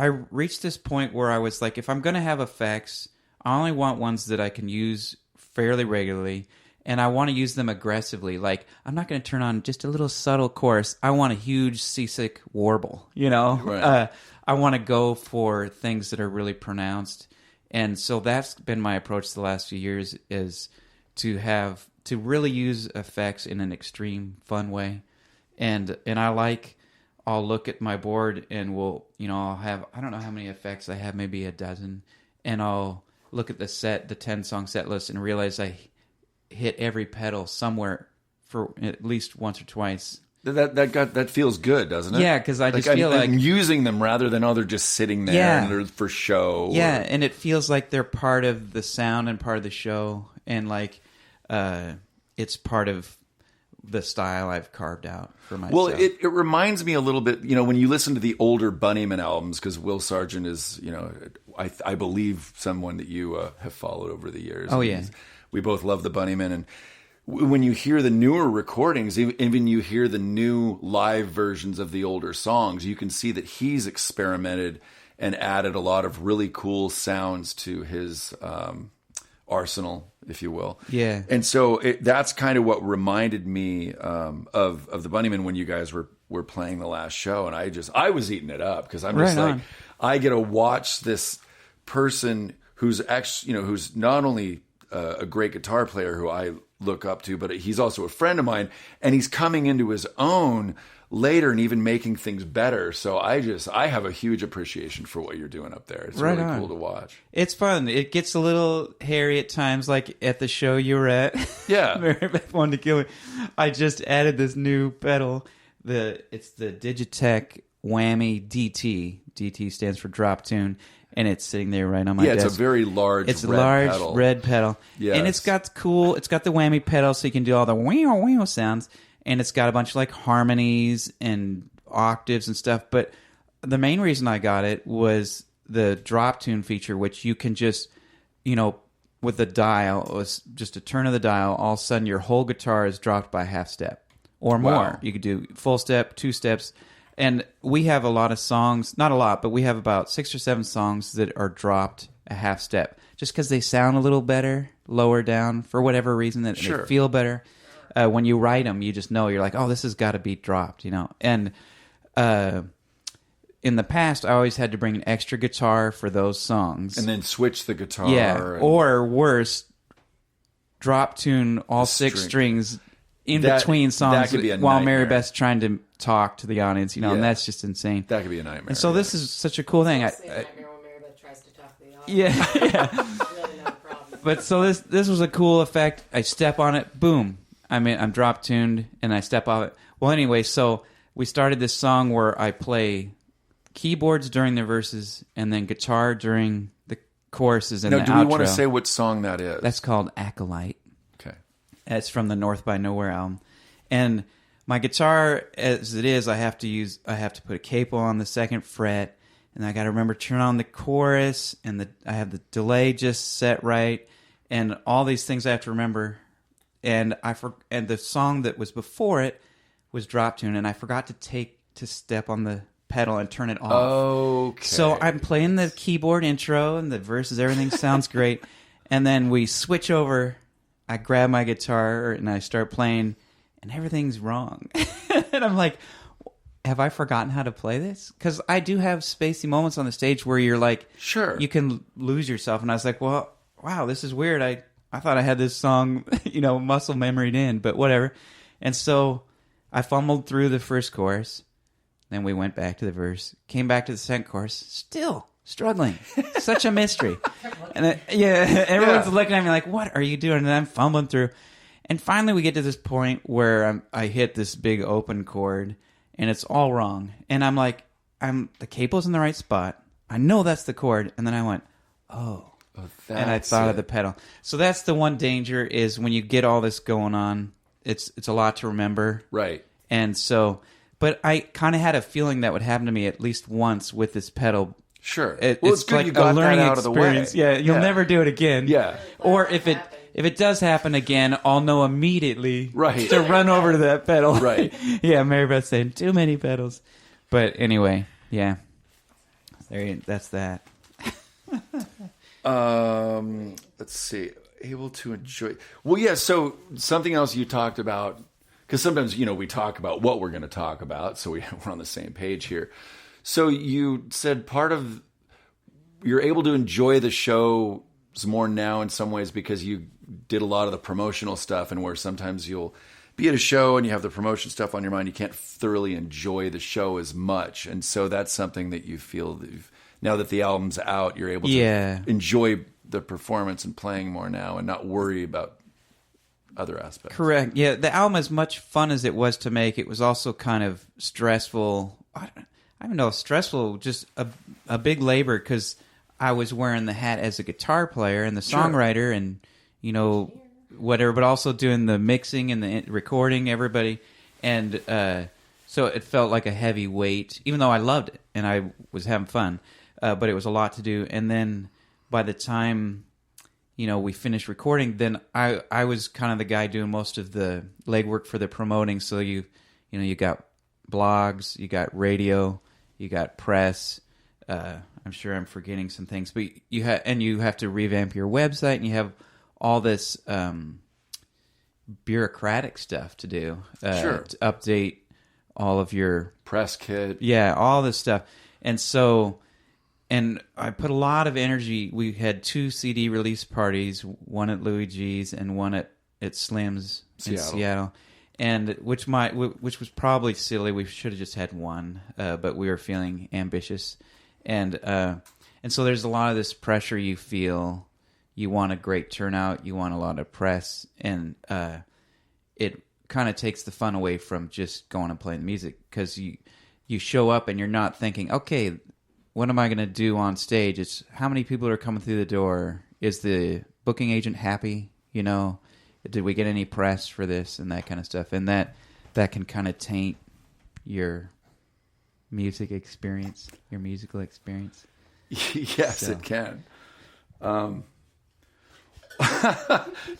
H: reached this point where I was like, if I'm going to have effects, I only want ones that I can use fairly regularly, and I want to use them aggressively. Like, I'm not going to turn on just a little subtle chorus. I want a huge seasick warble, you know?
A: Right.
H: I want to go for things that are really pronounced. And so that's been my approach the last few years, is to really use effects in an extreme fun way. And I'll look at my board and I'll have, I don't know how many effects I have, maybe a dozen. And I'll look at the 10-song set list and realize I hit every pedal somewhere for at least once or twice.
A: That feels good, doesn't it?
H: Yeah, because I just feel like
A: I'm using them rather than they're just sitting there and they're for show.
H: Yeah, and it feels like they're part of the sound and part of the show, and like it's part of the style I've carved out for myself.
A: Well, it reminds me a little bit, when you listen to the older Bunnyman albums, because Will Sargent is, I believe someone that you have followed over the years.
H: Oh, yeah.
A: We both love the Bunnymen, and when you hear the newer recordings, even you hear the new live versions of the older songs, you can see that he's experimented and added a lot of really cool sounds to his arsenal, if you will.
H: Yeah.
A: And so that's kind of what reminded me of the Bunnymen when you guys were playing the last show, and I was eating it up because I'm just like, I get to watch this person who's actually, who's not only a great guitar player who I look up to, but he's also a friend of mine, and he's coming into his own later and even making things better. So I have a huge appreciation for what you're doing up there. It's really cool to watch.
H: It's fun. It gets a little hairy at times, like at the show you were at.
A: Yeah.
H: Mary Beth wanted to kill me. I just added this new pedal. It's the Digitech Whammy DT. DT stands for drop tune. And it's sitting there right on my desk.
A: It's a very large
H: It's a
A: red
H: large
A: pedal.
H: red pedal.
A: Yes.
H: And it's got the whammy pedal so you can do all the wheel sounds. And it's got a bunch of like harmonies and octaves and stuff. But the main reason I got it was the drop tune feature, which you can just, with the dial, it was just a turn of the dial, all of a sudden your whole guitar is dropped by half step or more.
A: Wow.
H: You could do full step, 2 steps. And we have a lot of songs, not a lot, but we have about 6 or 7 songs that are dropped a half step just because they sound a little better, lower down, for whatever reason, that they feel better. When you write them, you just know, you're like, oh, this has got to be dropped, And in the past, I always had to bring an extra guitar for those songs.
A: And then switch the guitar.
H: Yeah,
A: and
H: or worse, drop tune all 6 strings in between songs
A: that could be a
H: while
A: nightmare.
H: Mary Beth's trying to talk to the audience, and that's just insane.
A: That could be a nightmare.
H: And so this is such a cool thing.
G: It's a nightmare when Mary Beth tries to talk to the audience.
H: Yeah.
G: It's really not a problem.
H: But so this was a cool effect. I step on it, boom. I'm drop tuned, and I step on it. Well, anyway, so we started this song where I play keyboards during the verses and then guitar during the choruses and the outro.
A: Do we want to say what song that is?
H: That's called Acolyte.
A: Okay.
H: It's from the North by Nowhere album. And my guitar, as it is, I have to put a capo on the 2nd fret, and I got to remember to turn on the chorus, and I have the delay just set right, and all these things I have to remember. And the song that was before it was drop tune, and I forgot to step on the pedal and turn it off.
A: Okay.
H: So I'm playing the keyboard intro and the verses, everything sounds great, and then we switch over. I grab my guitar and I start playing, and everything's wrong. And I'm like, have I forgotten how to play this? Because I do have spacey moments on the stage where you're like,
A: Sure.
H: you can lose yourself. And I was like, well, wow, this is weird. I thought I had this song, muscle memoried in, but whatever. And so I fumbled through the first chorus. Then we went back to the verse, came back to the second chorus, still struggling. Such a mystery. And then, everyone's looking at me like, what are you doing? And I'm fumbling through. And finally we get to this point where I hit this big open chord, and it's all wrong. And I'm like, the capo's in the right spot. I know that's the chord. And then I went, and I thought of the pedal. So that's the one danger is when you get all this going on, it's a lot to remember.
A: Right.
H: And so, but I kind of had a feeling that would happen to me at least once with this pedal.
A: Sure.
H: It's
A: good
H: like
A: you got
H: a learning
A: that out of the way.
H: experience. Yeah, you'll never do it again.
A: Yeah.
H: Or if it does happen again, I'll know immediately
A: Right.
H: to run over to that pedal.
A: Right.
H: Yeah, Mary Beth saying too many pedals. But anyway, yeah. That's that.
A: Let's see. Able to enjoy. Well, yeah. So something else you talked about, because sometimes we talk about what we're going to talk about, so we're on the same page here. So you said part of you're able to enjoy the shows more now in some ways because you did a lot of the promotional stuff, and where sometimes you'll be at a show and you have the promotion stuff on your mind, you can't thoroughly enjoy the show as much, and so that's something that you feel that now that the album's out, you're able to enjoy the performance and playing more now and not worry about other aspects.
H: Correct. Yeah, the album, as much fun as it was to make, it was also kind of stressful. I don't know, stressful, just a big labor because I was wearing the hat as a guitar player and the songwriter and, whatever, but also doing the mixing and the recording, everybody. And so it felt like a heavy weight, even though I loved it and I was having fun. But it was a lot to do. And then by the time, we finished recording, then I was kind of the guy doing most of the legwork for the promoting. So you got blogs, you got radio, you got press. I'm sure I'm forgetting some things, but you have to revamp your website, and you have all this bureaucratic stuff to do. To update all of your
A: press kit.
H: Yeah, all this stuff. And so, and I put a lot of energy. We had 2 CD release parties, one at Louis G's and one at Slim's in Seattle. And which was probably silly. We should have just had one, but we were feeling ambitious. And so there's a lot of this pressure you feel. You want a great turnout. You want a lot of press. And it kind of takes the fun away from just going and playing music, because you show up and you're not thinking, okay, what am I going to do on stage? It's how many people are coming through the door? Is the booking agent happy? Did we get any press for this and that kind of stuff? And that can kind of taint your musical experience.
A: Yes, so. It can.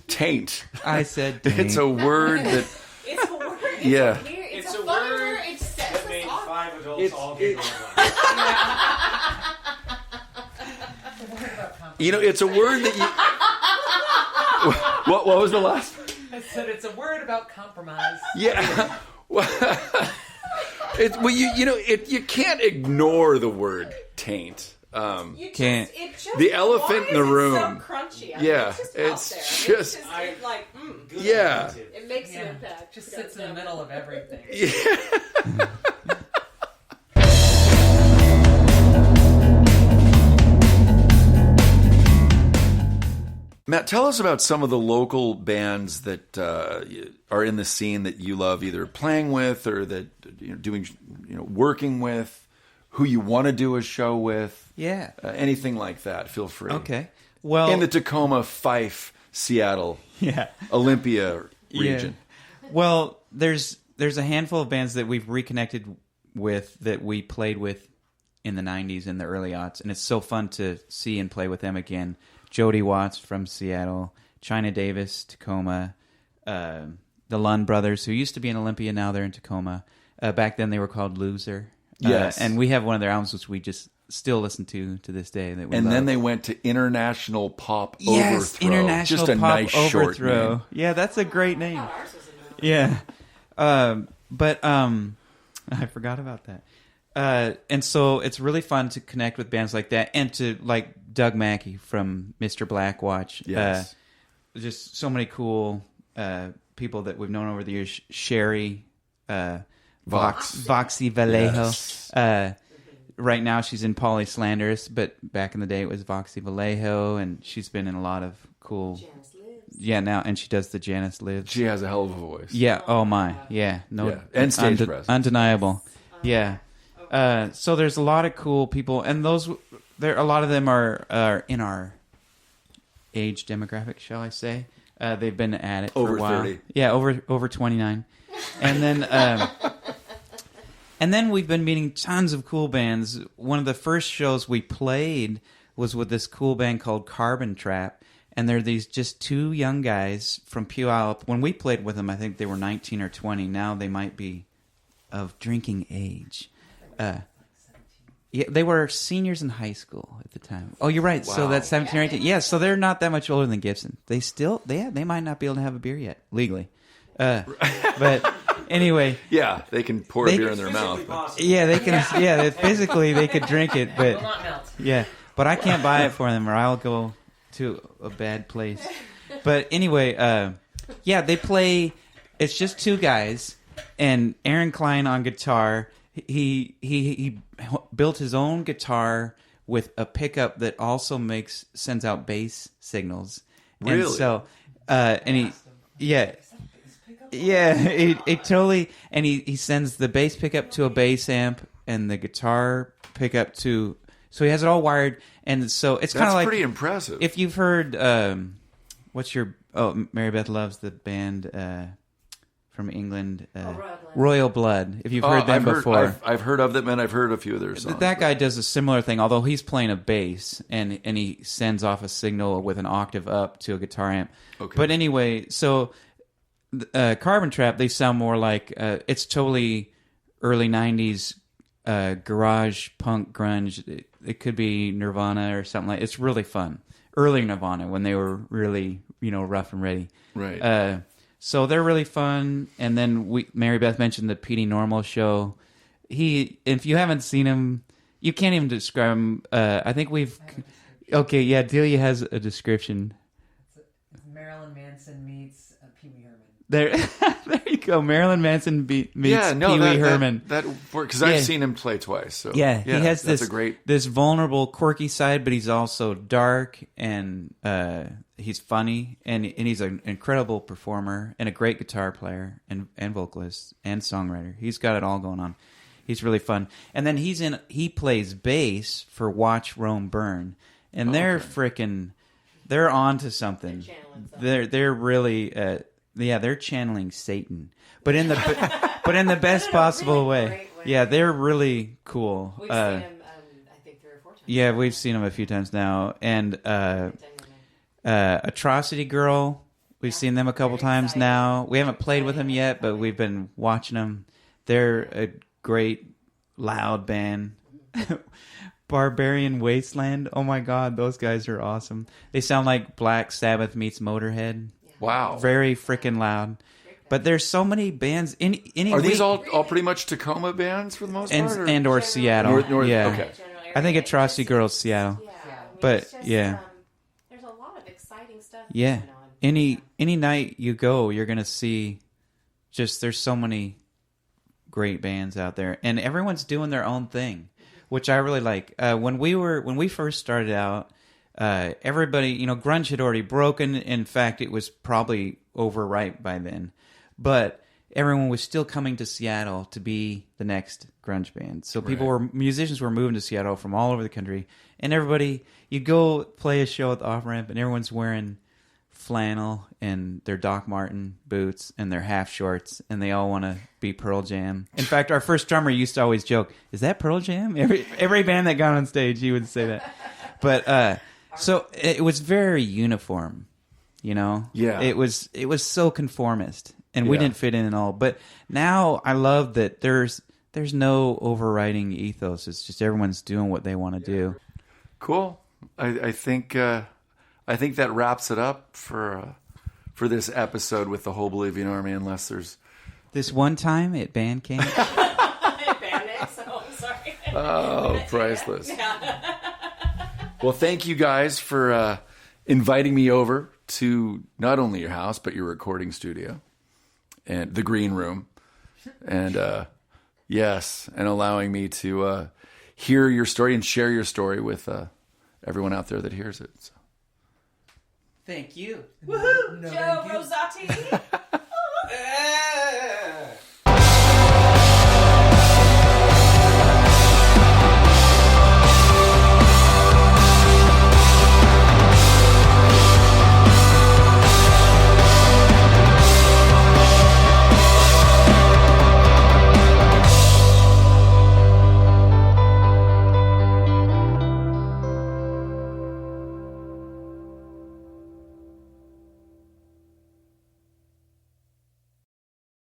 A: Taint.
H: I said taint.
A: It's a word that...
G: It's a word.
A: Yeah.
G: It's a fun word. It sets
E: That
G: us
E: made
G: off.
E: 5 adults all giggle.
A: It's a word that you... What was the last?
F: I said it's a word about compromise.
A: Yeah. You can't ignore the word taint.
H: Can't.
A: The elephant in the room.
G: It's so crunchy.
A: Yeah,
G: it's
A: just
G: like,
A: yeah.
G: It makes an impact.
F: Just sits in the middle of everything.
A: Yeah. Matt, tell us about some of the local bands that are in the scene that you love, either playing with or that doing, working with, who you want to do a show with.
H: Yeah,
A: anything like that. Feel free.
H: Okay. Well,
A: in the Tacoma, Fife, Seattle, Olympia region.
H: Yeah. Well, there's a handful of bands that we've reconnected with that we played with in the 90s and the early aughts, and it's so fun to see and play with them again. Jody Watts from Seattle, China Davis, Tacoma, the Lund Brothers, who used to be in Olympia, now they're in Tacoma. Back then they were called Loser.
A: Yes.
H: And we have one of their albums which we just still listen to this day. That we
A: and
H: love.
A: Then they went to International Pop
H: Yes,
A: Overthrow.
H: International
A: Just a
H: Pop
A: nice
H: Overthrow.
A: short name.
H: Yeah, that's a great name.
G: Ours was in the
H: Yeah. But I forgot about that. And so it's really fun to connect with bands like that, and to like Doug Mackey from Mr. Blackwatch.
A: Yes.
H: Just so many cool people that we've known over the years. Sherry, Voxy Vallejo.
A: Yes.
H: Right now she's in Polly Slanderous, but back in the day it was Voxy Vallejo, and she's been in a lot of cool.
G: Janice Lives.
H: Yeah, now, and she does the Janice Lives.
A: She has a hell of a voice.
H: Yeah. Oh my. Yeah. No.
A: Yeah. And stage presence.
H: Undeniable. Yeah. So there's a lot of cool people, and a lot of them are in our age demographic, shall I say? They've been at it for
A: Over
H: a while.
A: 30.
H: Yeah, over 29, and then and then we've been meeting tons of cool bands. One of the first shows we played was with this cool band called Carbon Trap. And they're these just two young guys from Puyallup. When we played with them, I think they were 19 or 20. Now they might be of drinking age. Yeah, they were seniors in high school at the time. Oh, you're right.
A: Wow.
H: So that's 17 or 18. Yeah, so they're not that much older than Gibson. They might not be able to have a beer yet, legally. But anyway.
A: Yeah, they can pour a beer in their mouth. But...
H: Yeah, they can. Yeah, physically they could drink it,
F: Will
H: but
F: not melt.
H: yeah, but I can't buy it for them, or I'll go to a bad place. But anyway, yeah, they play. It's just two guys, and Aaron Klein on guitar. He built his own guitar with a pickup that also sends out bass signals.
A: Really?
H: And so, and it totally, and he sends the bass pickup to a bass amp and the guitar pickup to, so he has it all wired, and so it's kind of like
A: pretty impressive.
H: If you've heard, Mary Beth loves the band from England, Royal Blood. If you've heard them before,
A: I've heard of them, and I've heard a few of their songs.
H: that guy does a similar thing, although he's playing a bass, and he sends off a signal with an octave up to a guitar amp.
A: Okay.
H: But anyway, so Carbon Trap, they sound more like it's totally early 90s garage punk grunge. It could be Nirvana or something like. It's really fun. Early Nirvana, when they were really, rough and ready.
A: Right.
H: So they're really fun. And then Mary Beth mentioned the PD Normal show. If you haven't seen him, you can't even describe him. I think okay, yeah, Delia has a description.
F: It's Marilyn Manson meets Pee Wee Herman.
H: There you go. Marilyn Manson meets Pee Wee Herman.
A: Because I've seen him play twice. So
H: yeah, he has
A: this
H: this vulnerable, quirky side, but he's also dark, and he's funny, and he's an incredible performer and a great guitar player and vocalist and songwriter. He's got it all going on. He's really fun. And then he plays bass for Watch Rome Burn, and they're on to something. They're really they're channeling Satan, but in the best possible way. Yeah, they're really cool.
G: We've seen him, I think, 3 or 4 times.
H: Yeah, we've seen them a few times now, and Atrocity Girl. We've seen them a couple times now. We haven't played with them yet, but we've been watching them. They're a great, loud band. Barbarian Wasteland. Oh my God, those guys are awesome. They sound like Black Sabbath meets Motorhead.
A: Wow.
H: Very freaking loud. But there's so many bands.
A: Are these all pretty much Tacoma bands for the most part?
H: Or Seattle.
A: North,
H: yeah.
A: Okay.
H: I think Atrocity Girl's Seattle. But,
G: it's just,
H: yeah.
G: There's a lot of exciting stuff
H: Yeah.
G: going on.
H: Any night you go, you're going to see there's so many great bands out there, and everyone's doing their own thing, which I really like. When we first started out, everybody, grunge had already broken. In fact, it was probably overripe by then, but everyone was still coming to Seattle to be the next grunge band. So musicians were moving to Seattle from all over the country, and everybody, you go play a show at the off ramp, and everyone's wearing flannel and their Doc Marten boots and their half shorts, and they all want to be Pearl Jam. In fact, our first drummer used to always joke, "Is that Pearl Jam?" Every band that got on stage, he would say that. But so it was very uniform,
A: Yeah.
H: It was so conformist, and we didn't fit in at all. But now I love that there's no overriding ethos. It's just everyone's doing what they want to do.
A: Cool. I think that wraps it up for this episode with the Whole Bolivian Army. Unless there's
H: This one time at band camp,
A: Oh, priceless. Well, thank you guys for inviting me over to not only your house, but your recording studio and the green room. And yes, and allowing me to hear your story and share your story with everyone out there that hears it. So.
H: Thank you.
G: Woohoo! Joe Rosati.